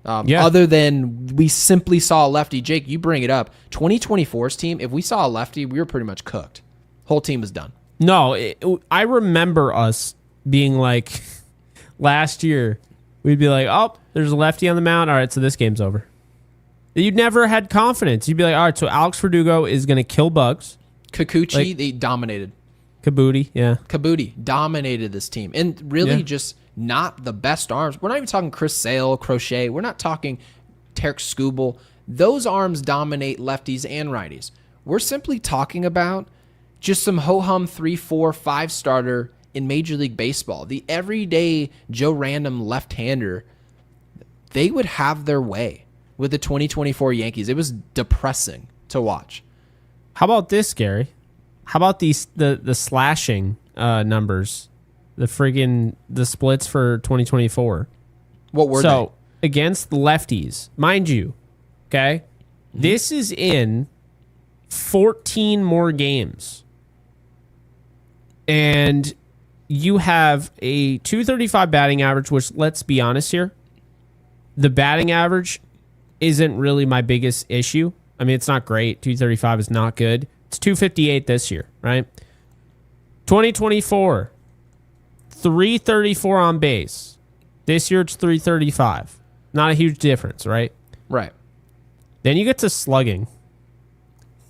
Other than we simply saw a lefty. Jake, you bring it up. 2024's team, if we saw a lefty, we were pretty much cooked. Whole team is done. No, I remember us being like, last year, we'd be like, oh, there's a lefty on the mound. All right, so this game's over. You never had confidence. You'd be like, all right, so Alex Verdugo is going to kill bugs. Kikuchi, they dominated. Kabuti dominated this team. And really just not the best arms. We're not even talking Chris Sale, Crochet. We're not talking Tarek Skubal. Those arms dominate lefties and righties. We're simply talking about just some ho-hum 3, 4, 5 starter in Major League Baseball. The everyday Joe Random left-hander, they would have their way with the 2024 Yankees. It was depressing to watch. How about this, Gary? How about the slashing numbers? The splits for 2024. What were they? Against the lefties, mind you, okay? Mm-hmm. This is in 14 more games. And you have a 235 batting average, which, let's be honest here, the batting average isn't really my biggest issue. I mean, it's not great. 235 is not good. It's 258 this year, right? 2024, 334 on base. This year it's 335. Not a huge difference, right? Right. Then you get to slugging.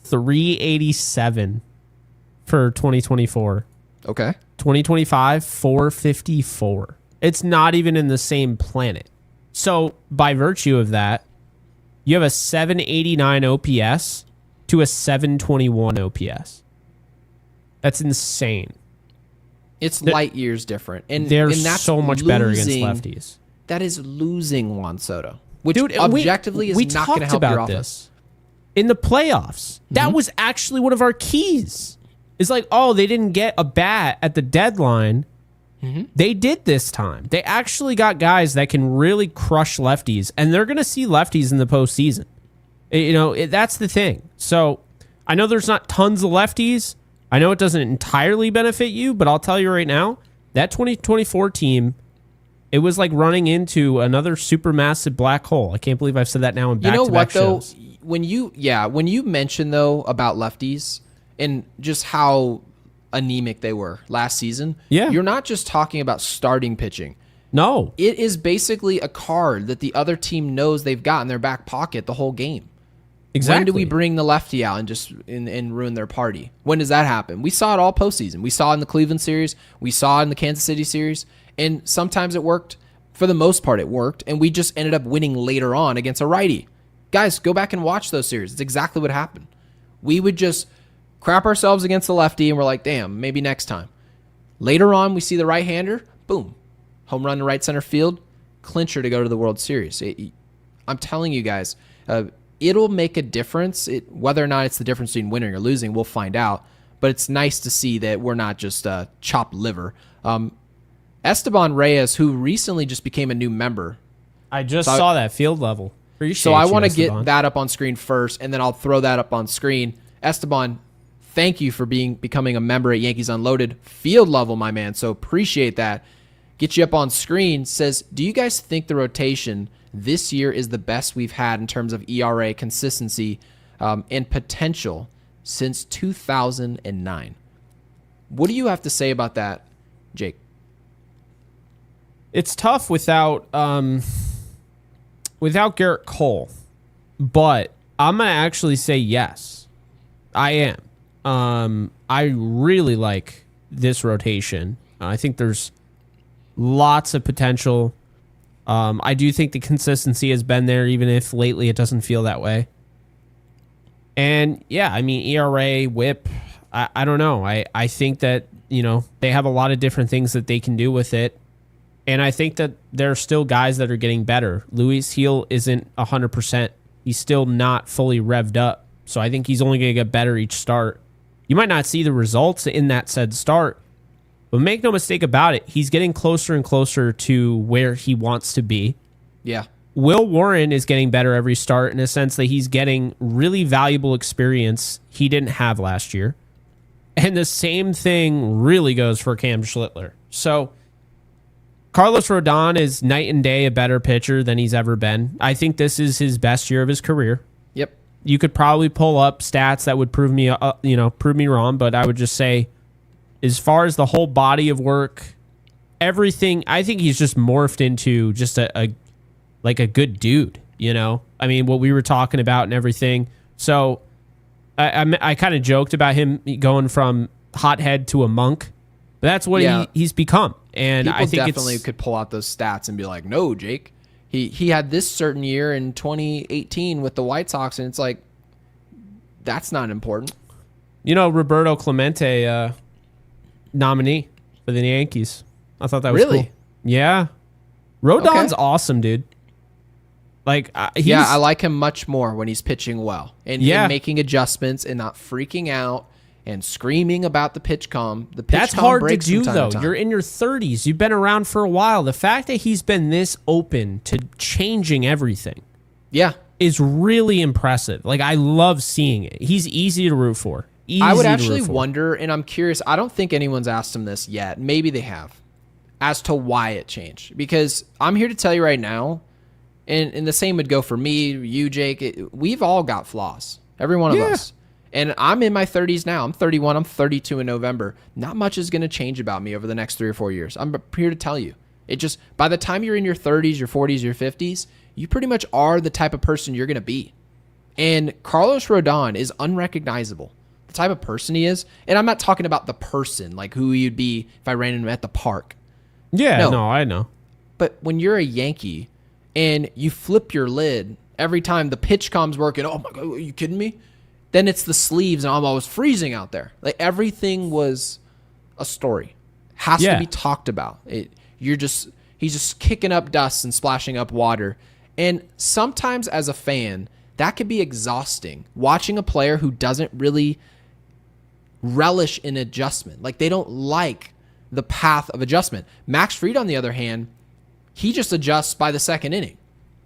387 for 2024. Okay. 2025, 454. It's not even in the same planet. So by virtue of that, you have a 789 OPS to a 721 OPS. That's insane. It's light years different. And they're that's so much better against lefties. That is losing Juan Soto, which Dude, objectively we is not going to help your offense. In the playoffs, that was actually one of our keys. It's like, oh, they didn't get a bat at the deadline. They did this time. They actually got guys that can really crush lefties, and they're going to see lefties in the postseason. That's the thing. So I know there's not tons of lefties. I know it doesn't entirely benefit you, but I'll tell you right now, that 2024 team, it was like running into another supermassive black hole. I can't believe I've said that now in back-to-back shows. When you mention though about lefties and just how anemic they were last season, you're not just talking about starting pitching. No. It is basically a card that the other team knows they've got in their back pocket the whole game. Exactly. When do we bring the lefty out and just and ruin their party? When does that happen? We saw it all postseason. We saw it in the Cleveland series. We saw it in the Kansas City series. And sometimes it worked. For the most part, it worked. And we just ended up winning later on against a righty. Guys, go back and watch those series. It's exactly what happened. We would just crap ourselves against the lefty, and we're like, damn, maybe next time. Later on, we see the right-hander. Boom. Home run to right center field. Clincher to go to the World Series. I'm telling you guys, it'll make a difference. Whether or not it's the difference between winning or losing, we'll find out. But it's nice to see that we're not just chopped liver. Esteban Reyes, who recently just became a new member. I just saw that field level. So I want to get that up on screen first, and then I'll throw that up on screen. Esteban, thank you for becoming a member at Yankees Unloaded. Field level, my man. So appreciate that. Get you up on screen. Says, do you guys think the rotation this year is the best we've had in terms of ERA, consistency, and potential since 2009? What do you have to say about that, Jake? It's tough without Garrett Cole, but I'm gonna actually say yes. I am. I really like this rotation. I think there's lots of potential. I do think the consistency has been there, even if lately it doesn't feel that way. And yeah, I mean, ERA, whip, I don't know. I think that, they have a lot of different things that they can do with it. And I think that there are still guys that are getting better. Luis Heel isn't 100%. He's still not fully revved up. So I think he's only going to get better each start. You might not see the results in that said start, but make no mistake about it, he's getting closer and closer to where he wants to be. Yeah. Will Warren is getting better every start in a sense that he's getting really valuable experience he didn't have last year. And the same thing really goes for Cam Schlittler. So Carlos Rodon is night and day a better pitcher than he's ever been. I think this is his best year of his career. Yep. You could probably pull up stats that would prove me wrong, but I would just say, as far as the whole body of work, everything, I think he's just morphed into just a good dude. I mean, what we were talking about and everything. So I kind of joked about him going from hothead to a monk, but that's what he's become. And people I think definitely could pull out those stats and be like, no, Jake, he had this certain year in 2018 with the White Sox, and it's like, that's not important. Roberto Clemente, nominee for the Yankees. I thought that was really cool. Yeah. Rodon's awesome, dude. I like him much more when he's pitching well and making adjustments and not freaking out and screaming about the pitch calm. That's hard to do, though. You're in your 30s. You've been around for a while. The fact that he's been this open to changing everything is really impressive. I love seeing it. He's easy to root for. I would actually wonder, and I'm curious, I don't think anyone's asked him this yet. Maybe they have, as to why it changed. Because I'm here to tell you right now, and the same would go for me, you, Jake. We've all got flaws. Every one of us. And I'm in my 30s now. I'm 31. I'm 32 in November. Not much is going to change about me over the next 3 or 4 years. I'm here to tell you. It just, by the time you're in your 30s, your 40s, your 50s, you pretty much are the type of person you're going to be. And Carlos Rodon is unrecognizable. The type of person he is. And I'm not talking about the person, like who you'd be if I ran into him at the park. Yeah, no, I know. But when you're a Yankee and you flip your lid every time the pitch comes working, oh my God, are you kidding me? Then it's the sleeves, and I was freezing out there. Everything was a story. Has to be talked about. He's just kicking up dust and splashing up water. And sometimes as a fan, that could be exhausting. Watching a player who doesn't really relish in adjustment. They don't like the path of adjustment. Max Fried, on the other hand, he just adjusts by the second inning.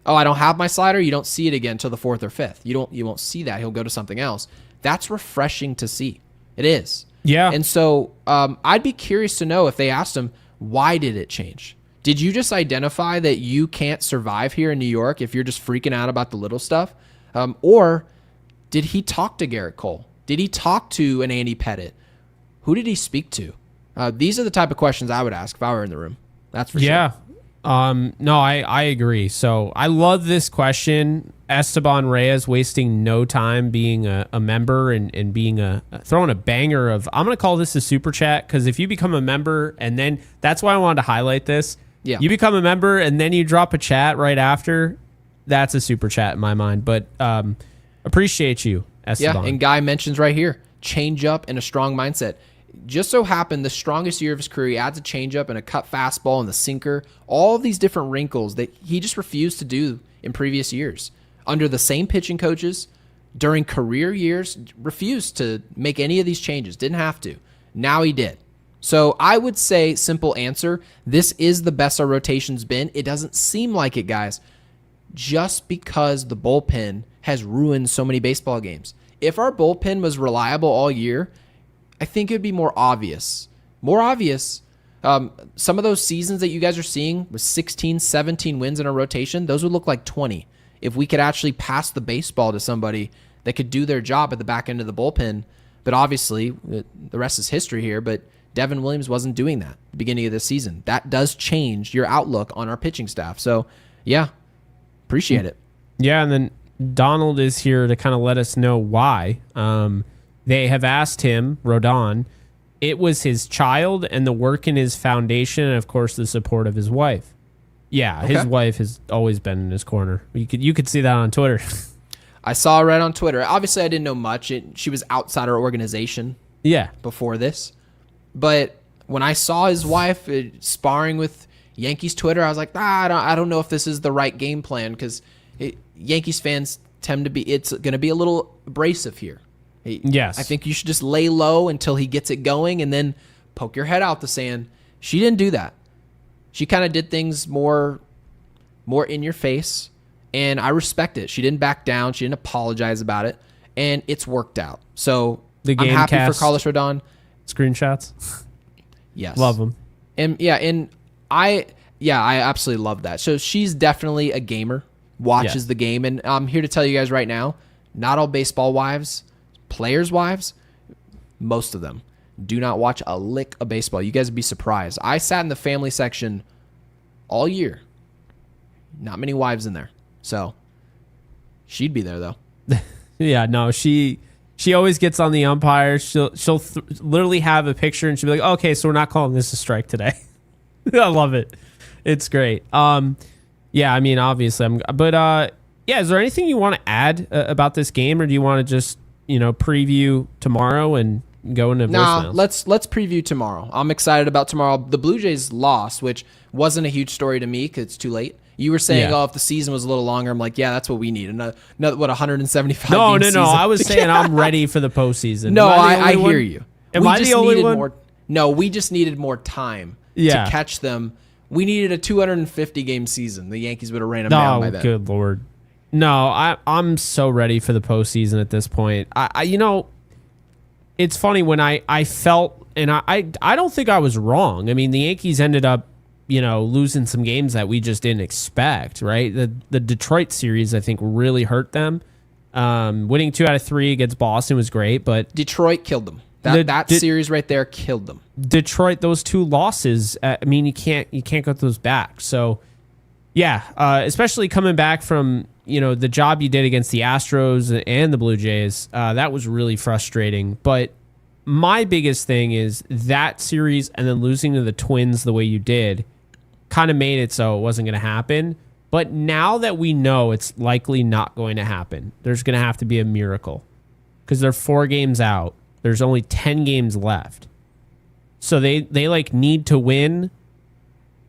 Oh, I don't have my slider. You don't see it again till the 4th or 5th. You won't see that. He'll go to something else. That's refreshing to see. It is. Yeah. And so I'd be curious to know if they asked him, why did it change? Did you just identify that you can't survive here in New York if you're just freaking out about the little stuff? Or did he talk to Garrett Cole? Did he talk to an Andy Pettitte? Who did he speak to? These are the type of questions I would ask if I were in the room. That's for sure. Yeah. No, I agree. So I love this question. Esteban Reyes wasting no time being a member and being throwing a banger of, I'm going to call this a super chat, because if you become a member and then, that's why I wanted to highlight this. Yeah. You become a member and then you drop a chat right after, that's a super chat in my mind. But appreciate you, Esteban. Yeah, and Guy mentions right here, change up and a strong mindset. Just so happened the strongest year of his career, he adds a changeup and a cut fastball and the sinker, all of these different wrinkles that he just refused to do in previous years. Under the same pitching coaches, during career years, refused to make any of these changes, didn't have to. Now he did. So I would say, simple answer, this is the best our rotation's been. It doesn't seem like it, guys, just because the bullpen has ruined so many baseball games. If our bullpen was reliable all year, I think it would be more obvious. Some of those seasons that you guys are seeing with 16, 17 wins in a rotation, those would look like 20 if we could actually pass the baseball to somebody that could do their job at the back end of the bullpen. But obviously, the rest is history here. But Devin Williams wasn't doing that at the beginning of the season. That does change your outlook on our pitching staff. So, yeah, appreciate it. Yeah, and then Donald is here to kind of let us know why. They have asked him, Rodon, it was his child and the work in his foundation and, of course, the support of his wife. Yeah, his wife has always been in his corner. You could see that on Twitter. I saw it right on Twitter. Obviously, I didn't know much. She was outside our organization before this. But when I saw his wife sparring with Yankees Twitter, I was like, I don't know if this is the right game plan because Yankees fans tend to be, it's going to be a little abrasive here. Yes. I think you should just lay low until he gets it going and then poke your head out the sand. She didn't do that. She kind of did things more in your face, and I respect it. She didn't back down. She didn't apologize about it, and it's worked out. So I'm happy for Carlos Rodon. Screenshots. Yes. Love them. And I absolutely love that. So she's definitely a gamer, watches the game, and I'm here to tell you guys right now, not all baseball wives, players' wives, most of them do not watch a lick of baseball. You guys would be surprised. I sat in the family section all year. Not many wives in there. So she'd be there though. Yeah, no, she always gets on the umpire. She'll literally have a picture and she'll be like, okay, so we're not calling this a strike today. I love it. It's great. Yeah, I mean, obviously, is there anything you want to add about this game, or do you want to just, preview tomorrow and go into voicemails? Let's preview tomorrow. I'm excited about tomorrow. The Blue Jays lost, which wasn't a huge story to me because it's too late. You were saying, if the season was a little longer, I'm like, yeah, that's what we need. Another 175 No. season. I was saying I'm ready for the postseason. No, I hear you. Am I the only one? No, we just needed more time to catch them. We needed a 250 game season. The Yankees would have ran them down by then. Oh, good Lord. No, I'm so ready for the postseason at this point. It's funny when I felt, and I don't think I was wrong. I mean, the Yankees ended up, losing some games that we just didn't expect, right? The Detroit series, I think, really hurt them. Winning 2 out of 3 against Boston was great, but Detroit killed them. That series right there killed them. Detroit, those 2 losses, you can't get those back. So, yeah, especially coming back from, the job you did against the Astros and the Blue Jays, that was really frustrating. But my biggest thing is that series and then losing to the Twins the way you did kind of made it so it wasn't going to happen. But now that we know it's likely not going to happen, there's going to have to be a miracle because they're 4 games out. There's only 10 games left. So they need to win,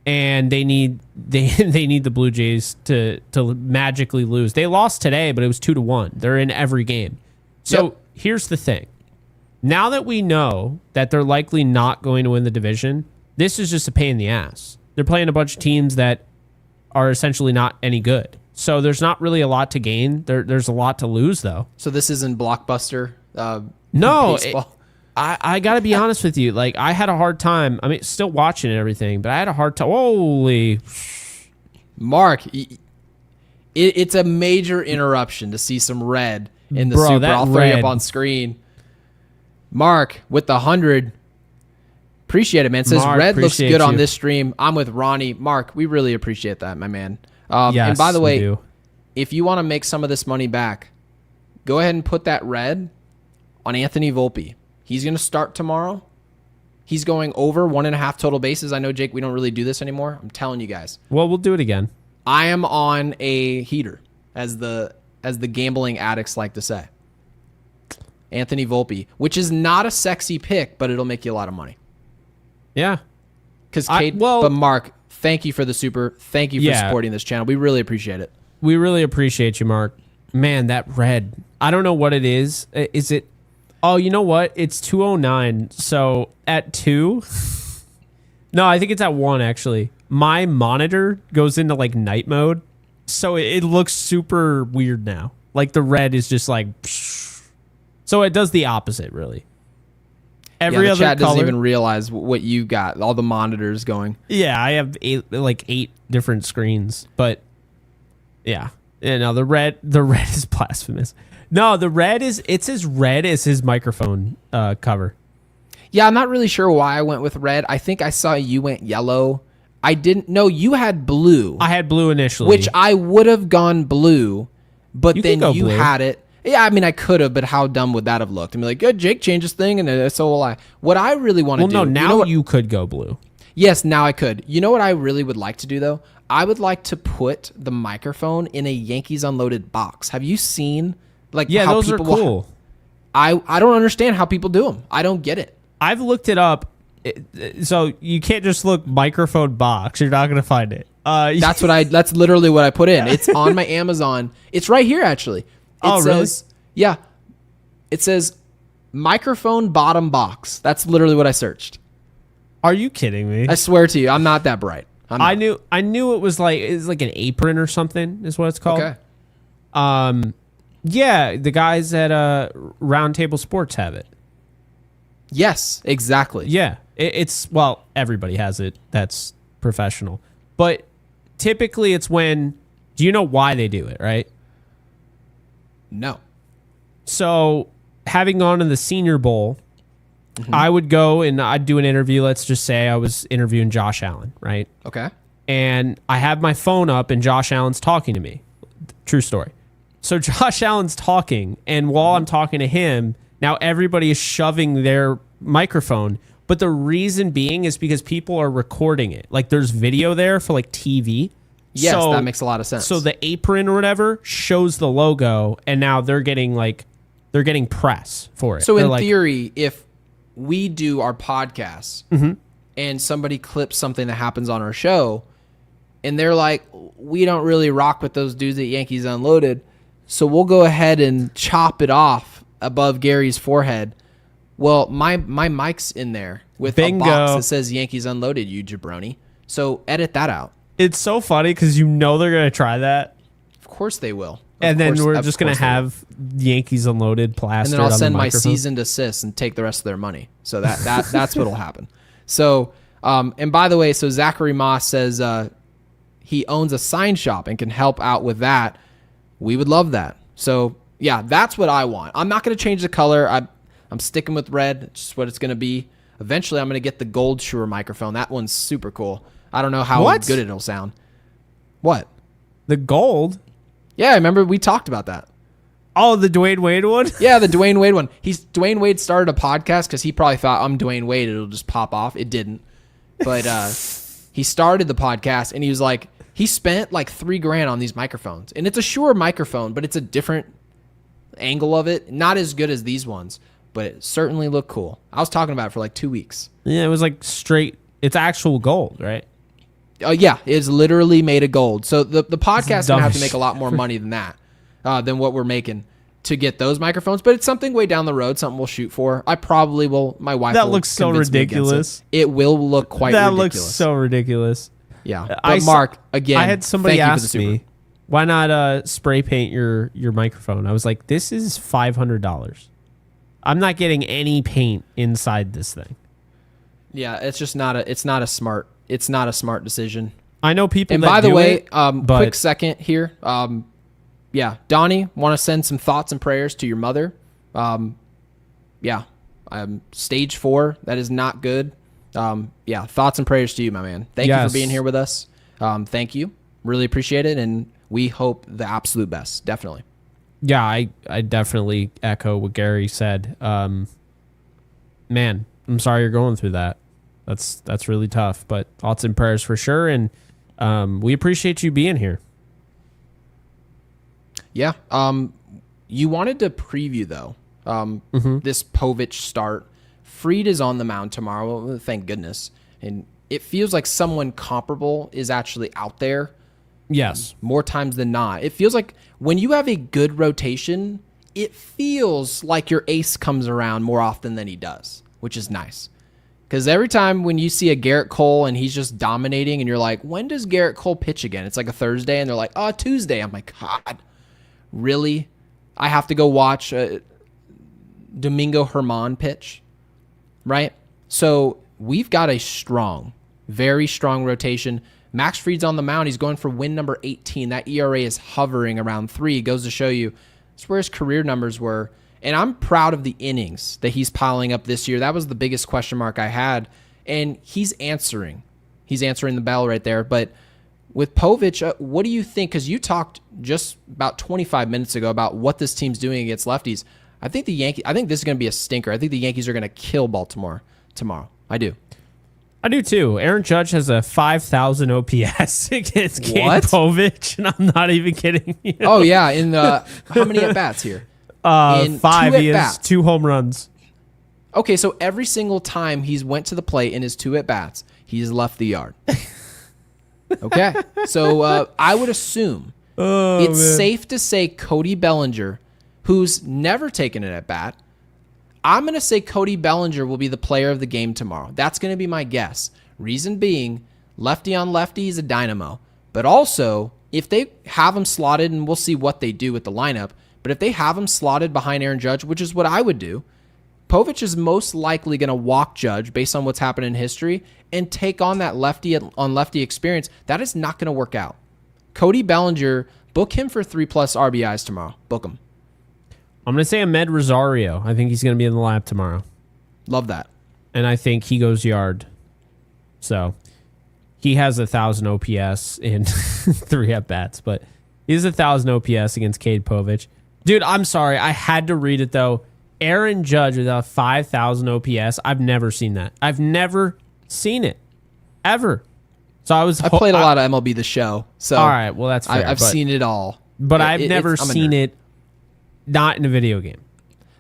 and they need the Blue Jays to magically lose. They lost today, but it was 2-1. They're in every game. So Here's the thing. Now that we know that they're likely not going to win the division, this is just a pain in the ass. They're playing a bunch of teams that are essentially not any good. So there's not really a lot to gain. There's a lot to lose, though. So this isn't blockbuster no, baseball? I got to be honest with you. Like, I had a hard time. I mean, still watching and everything, but I had a hard time. Holy. Mark, it's a major interruption to see some red in the Super. I'll throw you up on screen. Mark, with the 100. Appreciate it, man. It says Mark, red looks good on this stream. I'm with Ronnie. Mark, we really appreciate that, my man. Yes, and by the way, if you want to make some of this money back, go ahead and put that red on Anthony Volpe. He's going to start tomorrow. He's going over 1.5 total bases. I know, Jake, we don't really do this anymore. I'm telling you guys. Well, we'll do it again. I am on a heater, as the gambling addicts like to say. Anthony Volpe, which is not a sexy pick, but it'll make you a lot of money. Yeah. But Mark, thank you for the super. Thank you for supporting this channel. We really appreciate it. We really appreciate you, Mark. Man, that red. I don't know what it is. Is it? Oh, you know what? It's 209. So at 2. No, I think it's at 1, actually. My monitor goes into like night mode. So it looks super weird now. Like the red is just like. So it does the opposite, really. Every other chat doesn't even realize what you got. All the monitors going. Yeah, I have 8 different screens, but yeah. No, the red is blasphemous. No, the red it's as red as his microphone cover. Yeah, I'm not really sure why I went with red. I think I saw you went yellow. I didn't know you had blue. I had blue initially. Which I would have gone blue, but then you blue. had it. Yeah, I mean, I could have, but how dumb would that have looked? I mean, like, good, Jake changed his thing, and so will I. What I really want to do... Well, no, now you could go blue. Yes, now I could. You know what I really would like to do, though? I would like to put the microphone in a Yankees Unloaded box. Have you seen, like, how those people are cool. I don't understand how people do them. I don't get it. I've looked it up. So you can't just look microphone box. You're not going to find it. That's literally what I put in. It's on my Amazon. It's right here, actually. Really? Yeah. It says microphone bottom box. That's literally what I searched. Are you kidding me? I swear to you, I'm not that bright. I knew it was like an apron or something is what it's called. Okay. Yeah, the guys at Round Table Sports have it. Yes, exactly. Yeah. It's everybody has it. That's professional. But typically it's when, do you know why they do it, right? No. So, having gone to the Senior Bowl, I would go and I'd do an interview. Let's just say I was interviewing Josh Allen, right? Okay. And I have my phone up and Josh Allen's talking to me. True story. So, Josh Allen's talking, and while I'm talking to him, now everybody is shoving their microphone. But the reason being is because people are recording it. Like, there's video there for, like, TV. Yes, that makes a lot of sense. So the apron or whatever shows the logo, and now they're getting press for it. So they're in theory, if we do our podcast and somebody clips something that happens on our show, and they're like, we don't really rock with those dudes at Yankees Unloaded, so we'll go ahead and chop it off above Gary's forehead. Well, my mic's in there with a box that says Yankees Unloaded, you jabroni. So edit that out. It's so funny because they're going to try that. Of course they will. And then we're just going to have Yankees Unloaded plastered. And then I'll send my microphone. cease and desist and take the rest of their money. So that's what'll happen. So, and by the way, so Zachary Moss says he owns a sign shop and can help out with that. We would love that. So yeah, that's what I want. I'm not going to change the color. I'm sticking with red. It's just what it's going to be. Eventually, I'm going to get the Gold Shure microphone. That one's super cool. I don't know how good it'll sound. What? The gold? Yeah, I remember we talked about that. Oh, the Dwayne Wade one? Yeah, the Dwayne Wade one. Dwayne Wade started a podcast because he probably thought, I'm Dwayne Wade, it'll just pop off. It didn't. But he started the podcast, and he was like, he spent like $3,000 on these microphones. And it's a Shure microphone, but it's a different angle of it. Not as good as these ones, but it certainly looked cool. I was talking about it for like 2 weeks. Yeah, it was like straight. It's actual gold, right? Yeah, it's literally made of gold. So the podcast is going to have to make a lot more money than that, than what we're making to get those microphones. But it's something way down the road, something we'll shoot for. I probably will. My wife That will looks so convince me against ridiculous. It will look quite ridiculous. That looks so ridiculous. Yeah. But Mark, again, I had somebody thank you for the ask super. me, why not spray paint your microphone? I was like, this is $500. I'm not getting any paint inside this thing. Yeah, it's just not a smart decision. I know people. And that by the do way, it, but quick second here. Yeah, Donnie, want to send some thoughts and prayers to your mother. Yeah, stage 4. That is not good. Yeah, thoughts and prayers to you, my man. Thank you for being here with us. Thank you. Really appreciate it, and we hope the absolute best. Definitely. Yeah, I definitely echo what Gary said. Man, I'm sorry you're going through that. That's really tough, but thoughts and prayers for sure, and we appreciate you being here. Yeah. You wanted to preview though. This Povich start. Fried is on the mound tomorrow. Well, thank goodness. And it feels like someone comparable is actually out there. Yes. More times than not. It feels like when you have a good rotation, it feels like your ace comes around more often than he does, which is nice. Because every time when you see a Garrett Cole and he's just dominating and you're like, when does Garrett Cole pitch again? It's like a Thursday and they're like, oh, Tuesday. I'm like, God, really? I have to go watch Domingo Herman pitch, right? So we've got a strong, very strong rotation. Max Fried's on the mound. He's going for win number 18. That ERA is hovering around 3. It goes to show you that's where his career numbers were. And I'm proud of the innings that he's piling up this year. That was the biggest question mark I had. And he's answering. He's answering the bell right there. But with Povich, what do you think? Because you talked just about 25 minutes ago about what this team's doing against lefties. I think this is going to be a stinker. I think the Yankees are going to kill Baltimore tomorrow. I do. I do too. Aaron Judge has a 5,000 OPS against Cade Povich, and I'm not even kidding. You know? Oh yeah, in the how many at bats here? In 5. He has 2 home runs. Okay, so every single time he's went to the plate in his 2 at bats, he's left the yard. Okay, so I would assume it's safe to say Cody Bellinger, who's never taken an at bat. I'm going to say Cody Bellinger will be the player of the game tomorrow. That's going to be my guess. Reason being, lefty on lefty is a dynamo. But also, if they have him slotted, and we'll see what they do with the lineup, but if they have him slotted behind Aaron Judge, which is what I would do, Povich is most likely going to walk Judge based on what's happened in history and take on that lefty on lefty experience. That is not going to work out. Cody Bellinger, book him for 3+ RBIs tomorrow. Book him. I'm going to say Ahmed Rosario. I think he's going to be in the lineup tomorrow. Love that. And I think he goes yard. So he has 1,000 OPS in 3 at-bats, but he has 1,000 OPS against Cade Povich. Dude, I'm sorry. I had to read it, though. Aaron Judge with a 5,000 OPS. I've never seen that. I've never seen it. Ever. So I played a lot of MLB The Show. So all right, well, that's fair. I've seen it all. But I've never seen it not in a video game.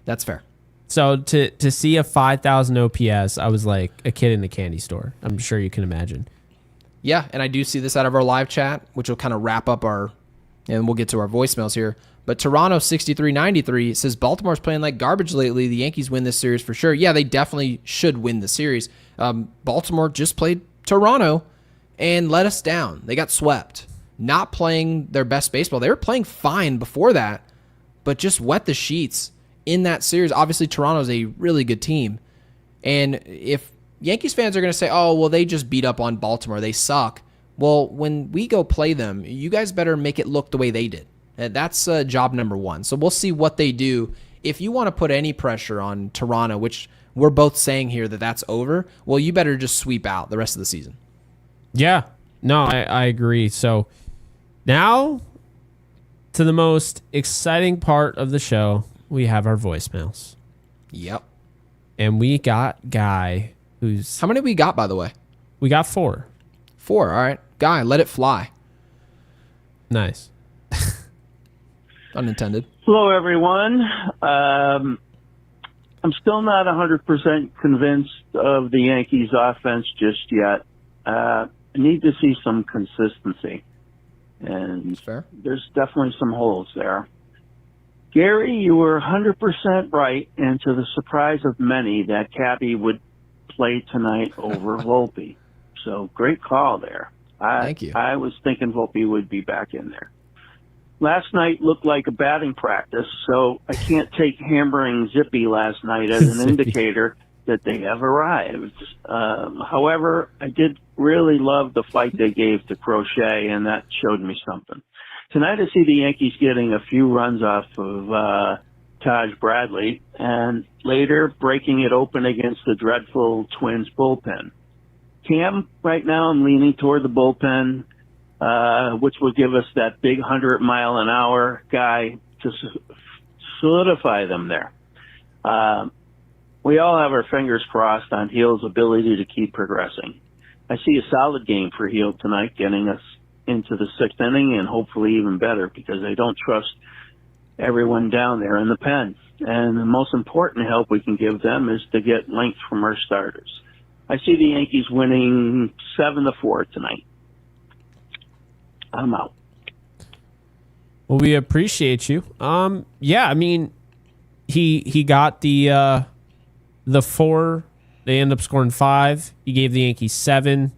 That's fair. So to see a 5,000 OPS, I was like a kid in a candy store. I'm sure you can imagine. Yeah, and I do see this out of our live chat, which will kind of wrap up and we'll get to our voicemails here. But Toronto 6393 says Baltimore's playing like garbage lately. The Yankees win this series for sure. Yeah, they definitely should win the series. Baltimore just played Toronto and let us down. They got swept. Not playing their best baseball. They were playing fine before that, but just wet the sheets in that series. Obviously, Toronto's a really good team. And if Yankees fans are going to say, oh, well, they just beat up on Baltimore, they suck. Well, when we go play them, you guys better make it look the way they did. That's job number 1. So we'll see what they do. If you want to put any pressure on Toronto, which we're both saying here that that's over, well, you better just sweep out the rest of the season. Yeah. No, I agree. So now to the most exciting part of the show, we have our voicemails. Yep. And we got Guy, who's... How many we got, by the way? We got 4. 4, all right. Guy, let it fly. Nice. Unintended. Hello, everyone. I'm still not 100% convinced of the Yankees' offense just yet. I need to see some consistency. And fair. There's definitely some holes there. Gary, you were 100% right, and to the surprise of many, that Cabby would play tonight over Volpe. So great call there. Thank you. I was thinking Volpe would be back in there. Last night looked like a batting practice, so I can't take hammering Zippy last night as an indicator that they have arrived. However, I did really love the fight they gave to Crochet, and that showed me something. Tonight I see the Yankees getting a few runs off of Taj Bradley, and later breaking it open against the dreadful Twins bullpen. Cam, right now I'm leaning toward the bullpen, which will give us that big 100-mile-an-hour guy to solidify them there. We all have our fingers crossed on Hill's ability to keep progressing. I see a solid game for Hill tonight, getting us into the 6th inning and hopefully even better, because I don't trust everyone down there in the pen. And the most important help we can give them is to get length from our starters. I see the Yankees winning 7-4 tonight. I'm out. Well, we appreciate you. Yeah, I mean, he got the 4. They end up scoring 5. He gave the Yankees 7.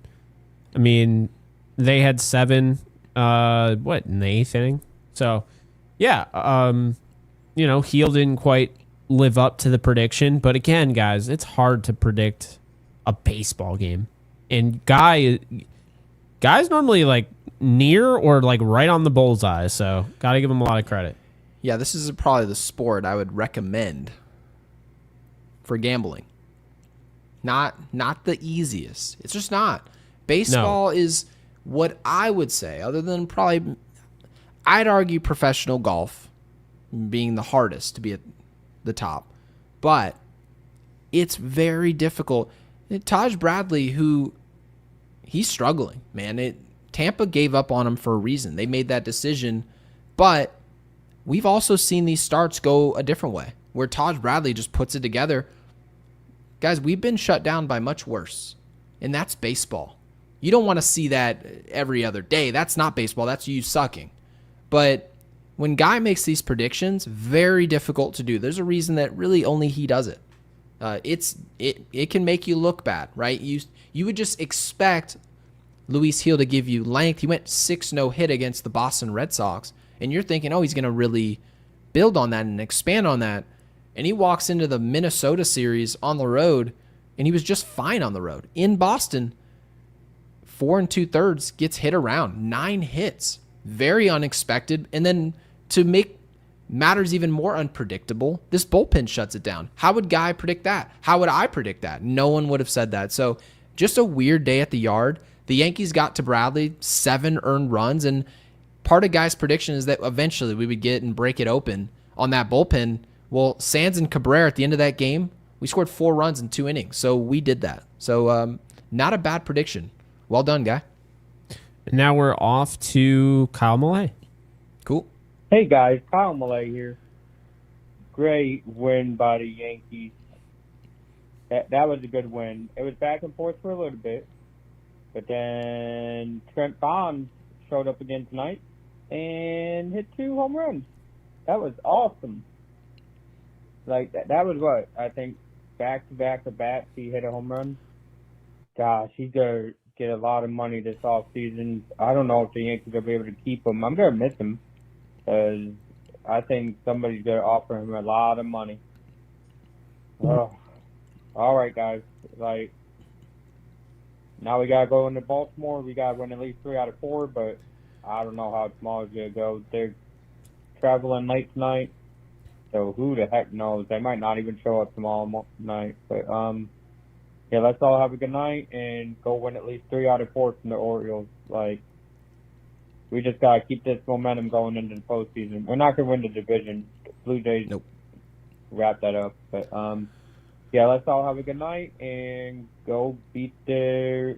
I mean, they had 7. In the 8th inning? So, yeah. Heel didn't quite live up to the prediction, but again, guys, it's hard to predict a baseball game. And Guy's normally like near or like right on the bullseye, so gotta give him a lot of credit. Yeah, this is probably the sport I would recommend for gambling. Not the easiest. It's just not. Baseball is what I would say, other than probably, I'd argue professional golf being the hardest to be at the top. But it's very difficult. Taj Bradley, who he's struggling, man. Tampa gave up on him for a reason. They made that decision. But we've also seen these starts go a different way, where Taj Bradley just puts it together. Guys, we've been shut down by much worse, and that's baseball. You don't want to see that every other day. That's not baseball. That's you sucking. But when Guy makes these predictions, very difficult to do. There's a reason that really only he does it. It can make you look bad, right? You would just expect Luis Gil to give you length. He went 6 no-hit against the Boston Red Sox, and you're thinking, oh, he's going to really build on that and expand on that. And he walks into the Minnesota series on the road, and he was just fine on the road. In Boston, 4 2/3 gets hit around, 9 hits. Very unexpected. And then to make matters even more unpredictable, this bullpen shuts it down. How would Guy predict that? How would I predict that? No one would have said that. So just a weird day at the yard. The Yankees got to Bradley, 7 earned runs, and part of Guy's prediction is that eventually we would get and break it open on that bullpen. Well, Sands and Cabrera at the end of that game, we scored 4 runs in 2 innings. So we did that. So not a bad prediction. Well done, Guy. And now we're off to Kyle Malay. Cool. Hey guys, Kyle Malay here. Great win by the Yankees. That was a good win. It was back and forth for a little bit, but then Trent Bond showed up again tonight and hit 2 home runs. That was awesome. Like that was what I think back-to-back at bats he hit a home run. Gosh, he's gonna get a lot of money this offseason. I don't know if the Yankees will be able to keep him. I'm gonna miss him because I think somebody's gonna offer him a lot of money. Oh, all right, guys. Like now we gotta go into Baltimore. We gotta win at least 3 out of 4, but I don't know how tomorrow's gonna go. They're traveling late tonight. So who the heck knows? They might not even show up tomorrow night. But, yeah, let's all have a good night and go win at least 3 out of 4 from the Orioles. Like, we just got to keep this momentum going into the postseason. We're not going to win the division. The Blue Jays wrap that up. But, yeah, let's all have a good night and go beat the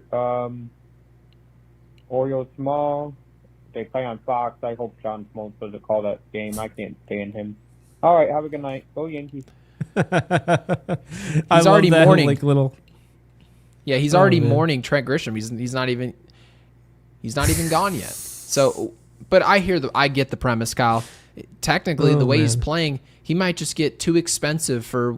Orioles tomorrow. They play on Fox. I hope John Smoltz doesn't call that game. I can't stand him. All right, have a good night. Go Yankees. He's already mourning. Like little. Yeah, he's already mourning Trent Grisham. He's not even gone yet. So, but I get the premise, Kyle. Technically, the way he's playing, he might just get too expensive for.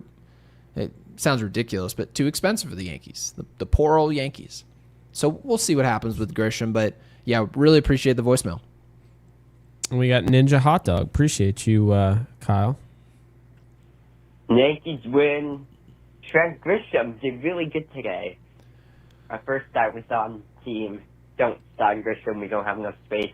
It sounds ridiculous, but too expensive for the Yankees, the poor old Yankees. So we'll see what happens with Grisham. But yeah, really appreciate the voicemail. We got Ninja Hot Dog. Appreciate you, Kyle. Yankees win. Trent Grisham did really good today. Our first start was on team. Don't sign Grisham. We don't have enough space.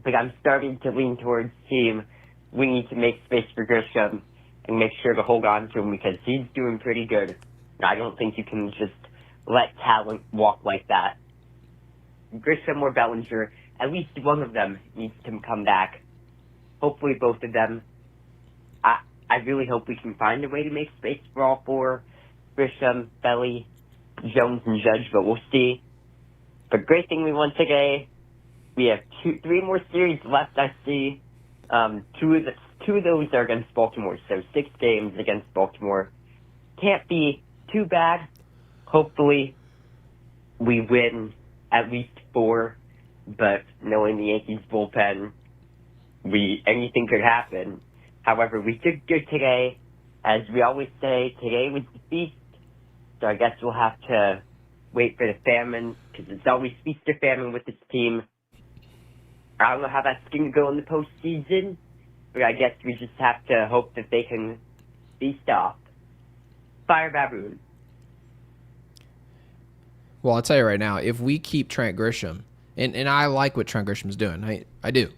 But I'm starting to lean towards team. We need to make space for Grisham and make sure to hold on to him because he's doing pretty good. I don't think you can just let talent walk like that. Grisham or Bellinger, at least one of them needs to come back. Hopefully both of them. I really hope we can find a way to make space for all 4. Grisham, Belly, Jones, and Judge, but we'll see. But great thing we won today. We have 3 more series left, I see. 2 of those are against Baltimore, so 6 games against Baltimore. Can't be too bad. Hopefully we win at least 4. But knowing the Yankees bullpen, anything could happen. However, we did good today. As we always say, today was the feast. So I guess we'll have to wait for the famine, because it's always feast or famine with this team. I don't know how that's going to go in the postseason, but I guess we just have to hope that they can feast off. Fire Baboon. Well, I'll tell you right now, if we keep Trent Grisham, and I like what Trent Grisham's doing, I do.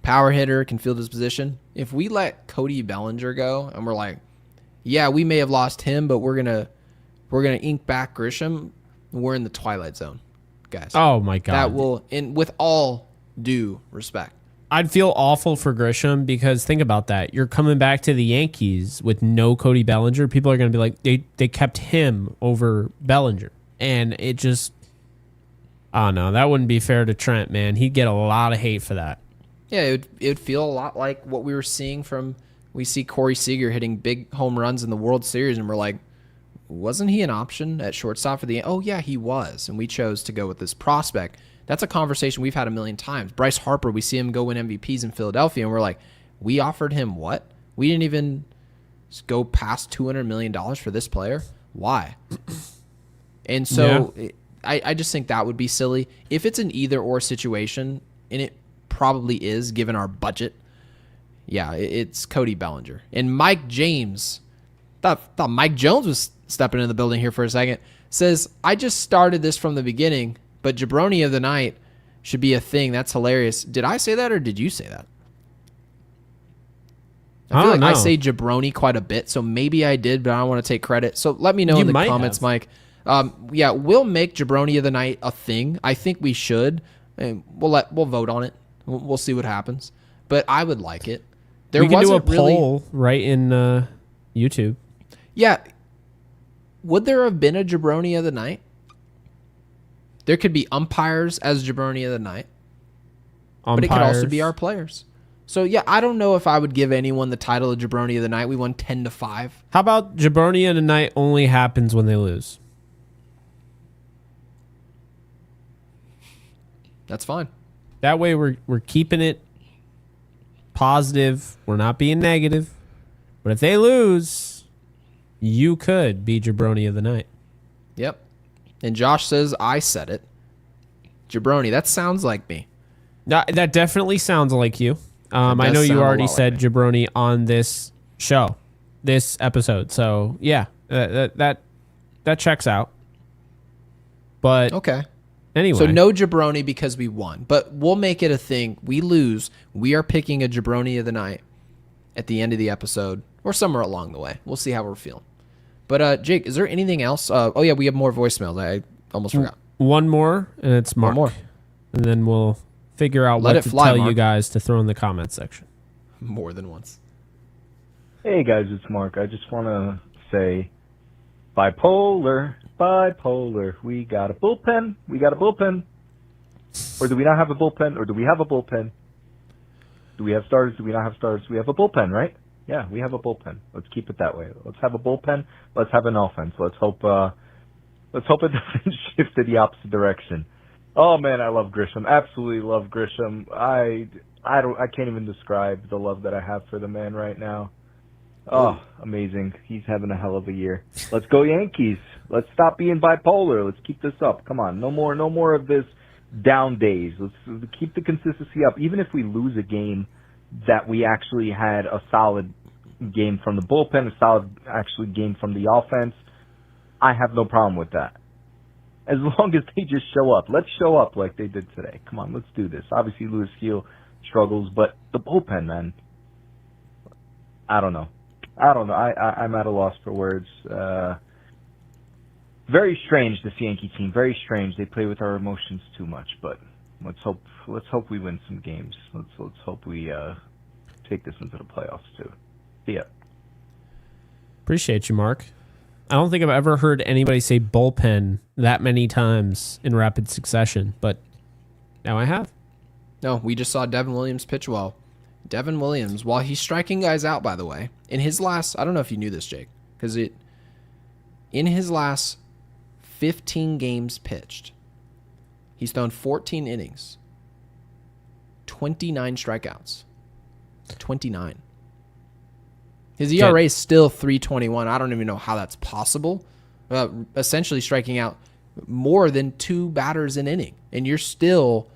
power hitter, can field his position. If we let Cody Bellinger go and we're like, yeah, we may have lost him, but we're gonna ink back Grisham, we're in the twilight zone, guys. Oh my God. That will, and with all due respect, I'd feel awful for Grisham because think about that. You're coming back to the Yankees with no Cody Bellinger. People are going to be like, they kept him over Bellinger. And it just, I don't know. That wouldn't be fair to Trent, man. He'd get a lot of hate for that. yeah, it would feel a lot like what we were seeing we see Corey Seager hitting big home runs in the World Series, and we're like, wasn't he an option at shortstop for the, oh yeah, he was. And we chose to go with this prospect. That's a conversation we've had a million times. Bryce Harper, we see him go win MVPs in Philadelphia, and we're like, we offered him what? We didn't even go past $200 million for this player? Why? And so I just think that would be silly. If it's an either-or situation, and it probably is given our budget, yeah, it's Cody Bellinger. And Mike James, thought Mike Jones was stepping in the building here for a second, says, I just started this from the beginning, but Jabroni of the night should be a thing. That's hilarious. Did I say that or did you say that? I feel like I say Jabroni quite a bit, so maybe I did, but I don't want to take credit. So let me know in the comments, Mike. Yeah, we'll make Jabroni of the night a thing. I think we should, and we'll vote on it. We'll see what happens. But I would like it. We can do a poll right in YouTube. Yeah. Would there have been a Jabroni of the night? There could be umpires as Jabroni of the night, but it could also be our players. So, yeah, I don't know if I would give anyone the title of Jabroni of the night. We won 10-5. How about Jabroni of the night only happens when they lose? That's fine. That way we're keeping it positive. We're not being negative. But if they lose, you could be Jabroni of the night. Yep. And Josh says, I said it. Jabroni, that sounds like me. That definitely sounds like you. I know you already said Jabroni on this show, this episode. So, yeah, that checks out. But okay. Anyway. So no Jabroni because we won. But we'll make it a thing. We lose. We are picking a Jabroni of the night at the end of the episode or somewhere along the way. We'll see how we're feeling. But, Jake, is there anything else? Oh, yeah, we have more voicemails. I almost forgot. One more, and it's Mark. One more. And then we'll figure out what to tell you guys to throw in the comments section. More than once. Hey, guys, it's Mark. I just want to say bipolar. We got a bullpen. Or do we not have a bullpen? Or do we have a bullpen? Do we have starters? Do we not have starters? We have a bullpen, right? Yeah, we have a bullpen. Let's keep it that way. Let's have a bullpen. Let's have an offense. Let's hope it doesn't shift to the opposite direction. Oh man, I love Grisham. Absolutely love Grisham. I can't even describe the love that I have for the man right now. Oh, amazing. He's having a hell of a year. Let's go Yankees. Let's stop being bipolar. Let's keep this up. Come on. No more of this down days. Let's keep the consistency up. Even if we lose a game that we actually had a solid game from the bullpen, a solid actually game from the offense, I have no problem with that. As long as they just show up. Let's show up like they did today. Come on, let's do this. Obviously, Louis Gill struggles, but the bullpen, man, I don't know. I'm at a loss for words. Very strange, this Yankee team. Very strange. They play with our emotions too much, but let's hope we win some games. Let's hope we take this into the playoffs too. See ya. Appreciate you, Mark. I don't think I've ever heard anybody say bullpen that many times in rapid succession, but now I have. No, we just saw Devin Williams pitch well. Devin Williams, while he's striking guys out, by the way, in his last, I don't know if you knew this, Jake, because in his last 15 games pitched, he's thrown 14 innings, 29 strikeouts. 29. His ERA is still 3.21. I don't even know how that's possible. Essentially striking out more than 2 batters an inning, and you're still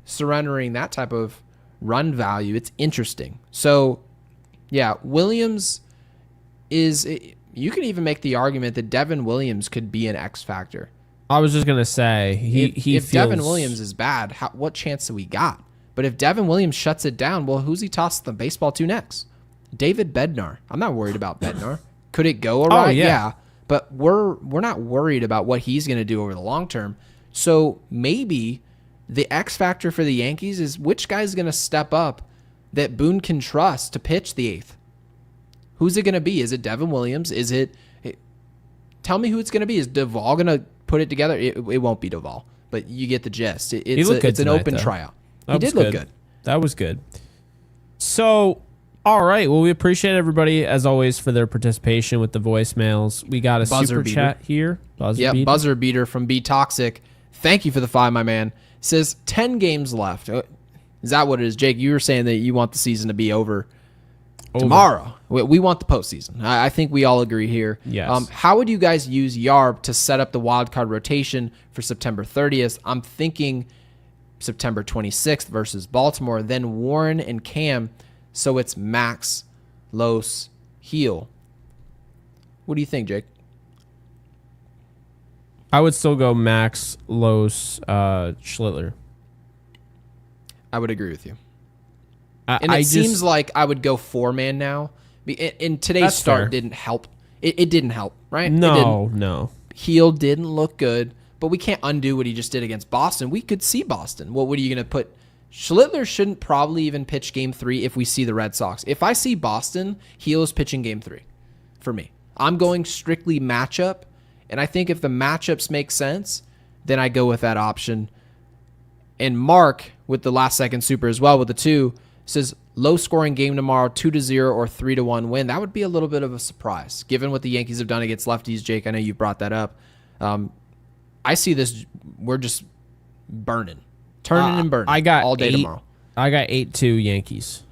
surrendering that type of run value. It's interesting. So, yeah, Williams is. You can even make the argument that Devin Williams could be an X factor. I was just gonna say if Devin Williams is bad, what chance do we got? But if Devin Williams shuts it down, well, who's he tossing the baseball to next? David Bednar. I'm not worried about Bednar. Could it go all right? Yeah. But we're not worried about what he's going to do over the long term. So maybe the X factor for the Yankees is which guy's going to step up that Boone can trust to pitch the eighth. Who's it going to be? Is it Devin Williams? Is it? Tell me who it's going to be. Is Duvall going to put it together? It won't be Duvall, but you get the gist. It's an open tryout. He did look good. That was good. So, all right. Well, we appreciate everybody, as always, for their participation with the voicemails. We got a super chat here. Buzzer beater from B Toxic. Thank you for the 5, my man. Says 10 games left. Is that what it is? Jake, you were saying that you want the season to be over tomorrow. We want the postseason. I think we all agree here. Yes. How would you guys use Yarb to set up the wild card rotation for September 30th? I'm thinking September 26th versus Baltimore, then Warren and Cam, so it's Max, Los, Heel. What do you think, Jake? I would still go Max, Los, Schlittler. I would agree with you. It seems like I would go 4-man now. And today's start didn't help. It didn't help, right? No. Heel didn't look good, but we can't undo what he just did against Boston. We could see Boston. What are you going to put? Schlittler shouldn't probably even pitch Game 3 if we see the Red Sox. If I see Boston, Heel is pitching Game 3 for me. I'm going strictly matchup, and I think if the matchups make sense, then I go with that option. And Mark, with the last second super as well, with the 2, says low scoring game tomorrow, 2-0 or 3-1 win. That would be a little bit of a surprise, given what the Yankees have done against lefties. Jake, I know you brought that up. I see this. We're just turning and burning. I got all day 8, tomorrow. I got 8-2 Yankees.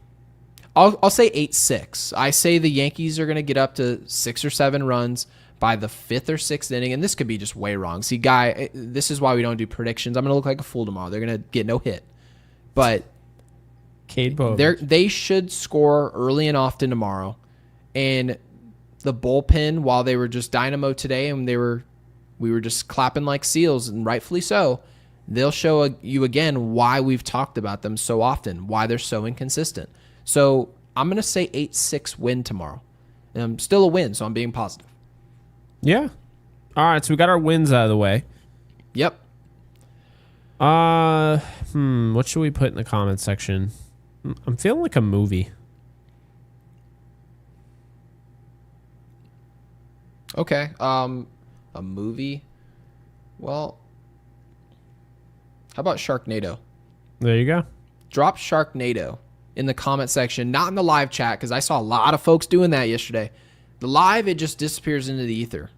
I'll say 8-6. I say the Yankees are going to get up to 6 or 7 runs by the 5th or 6th inning, and this could be just way wrong. See, Guy, this is why we don't do predictions. I'm going to look like a fool tomorrow. They're going to get no hit, but they should score early and often tomorrow. And the bullpen, while they were just dynamo today, and we were just clapping like seals, and rightfully so, they'll show you again why we've talked about them so often, why they're so inconsistent. So I'm going to say 8-6 win tomorrow. Still a win, so I'm being positive. Yeah. All right, so we got our wins out of the way. Yep. What should we put in the comment section? I'm feeling like a movie. Okay. A movie. Well, how about Sharknado? There you go. Drop Sharknado in the comment section, not in the live chat, because I saw a lot of folks doing that yesterday. The live, it just disappears into the ether.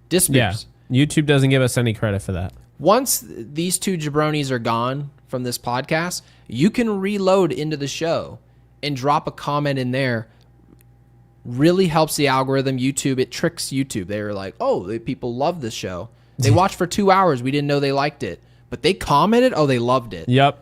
Disappears. Yeah. YouTube doesn't give us any credit for that. Once these 2 jabronis are gone from this podcast, you can reload into the show and drop a comment in there. Really helps the algorithm. YouTube, it tricks YouTube. They were like, oh, people love this show. They watched for 2 hours. We didn't know they liked it. But they commented, oh, they loved it. Yep.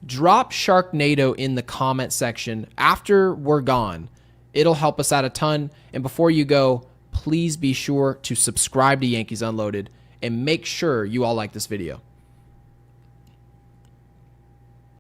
Drop Sharknado in the comment section after we're gone. It'll help us out a ton. And before you go, please be sure to subscribe to Yankees Unloaded and make sure you all like this video.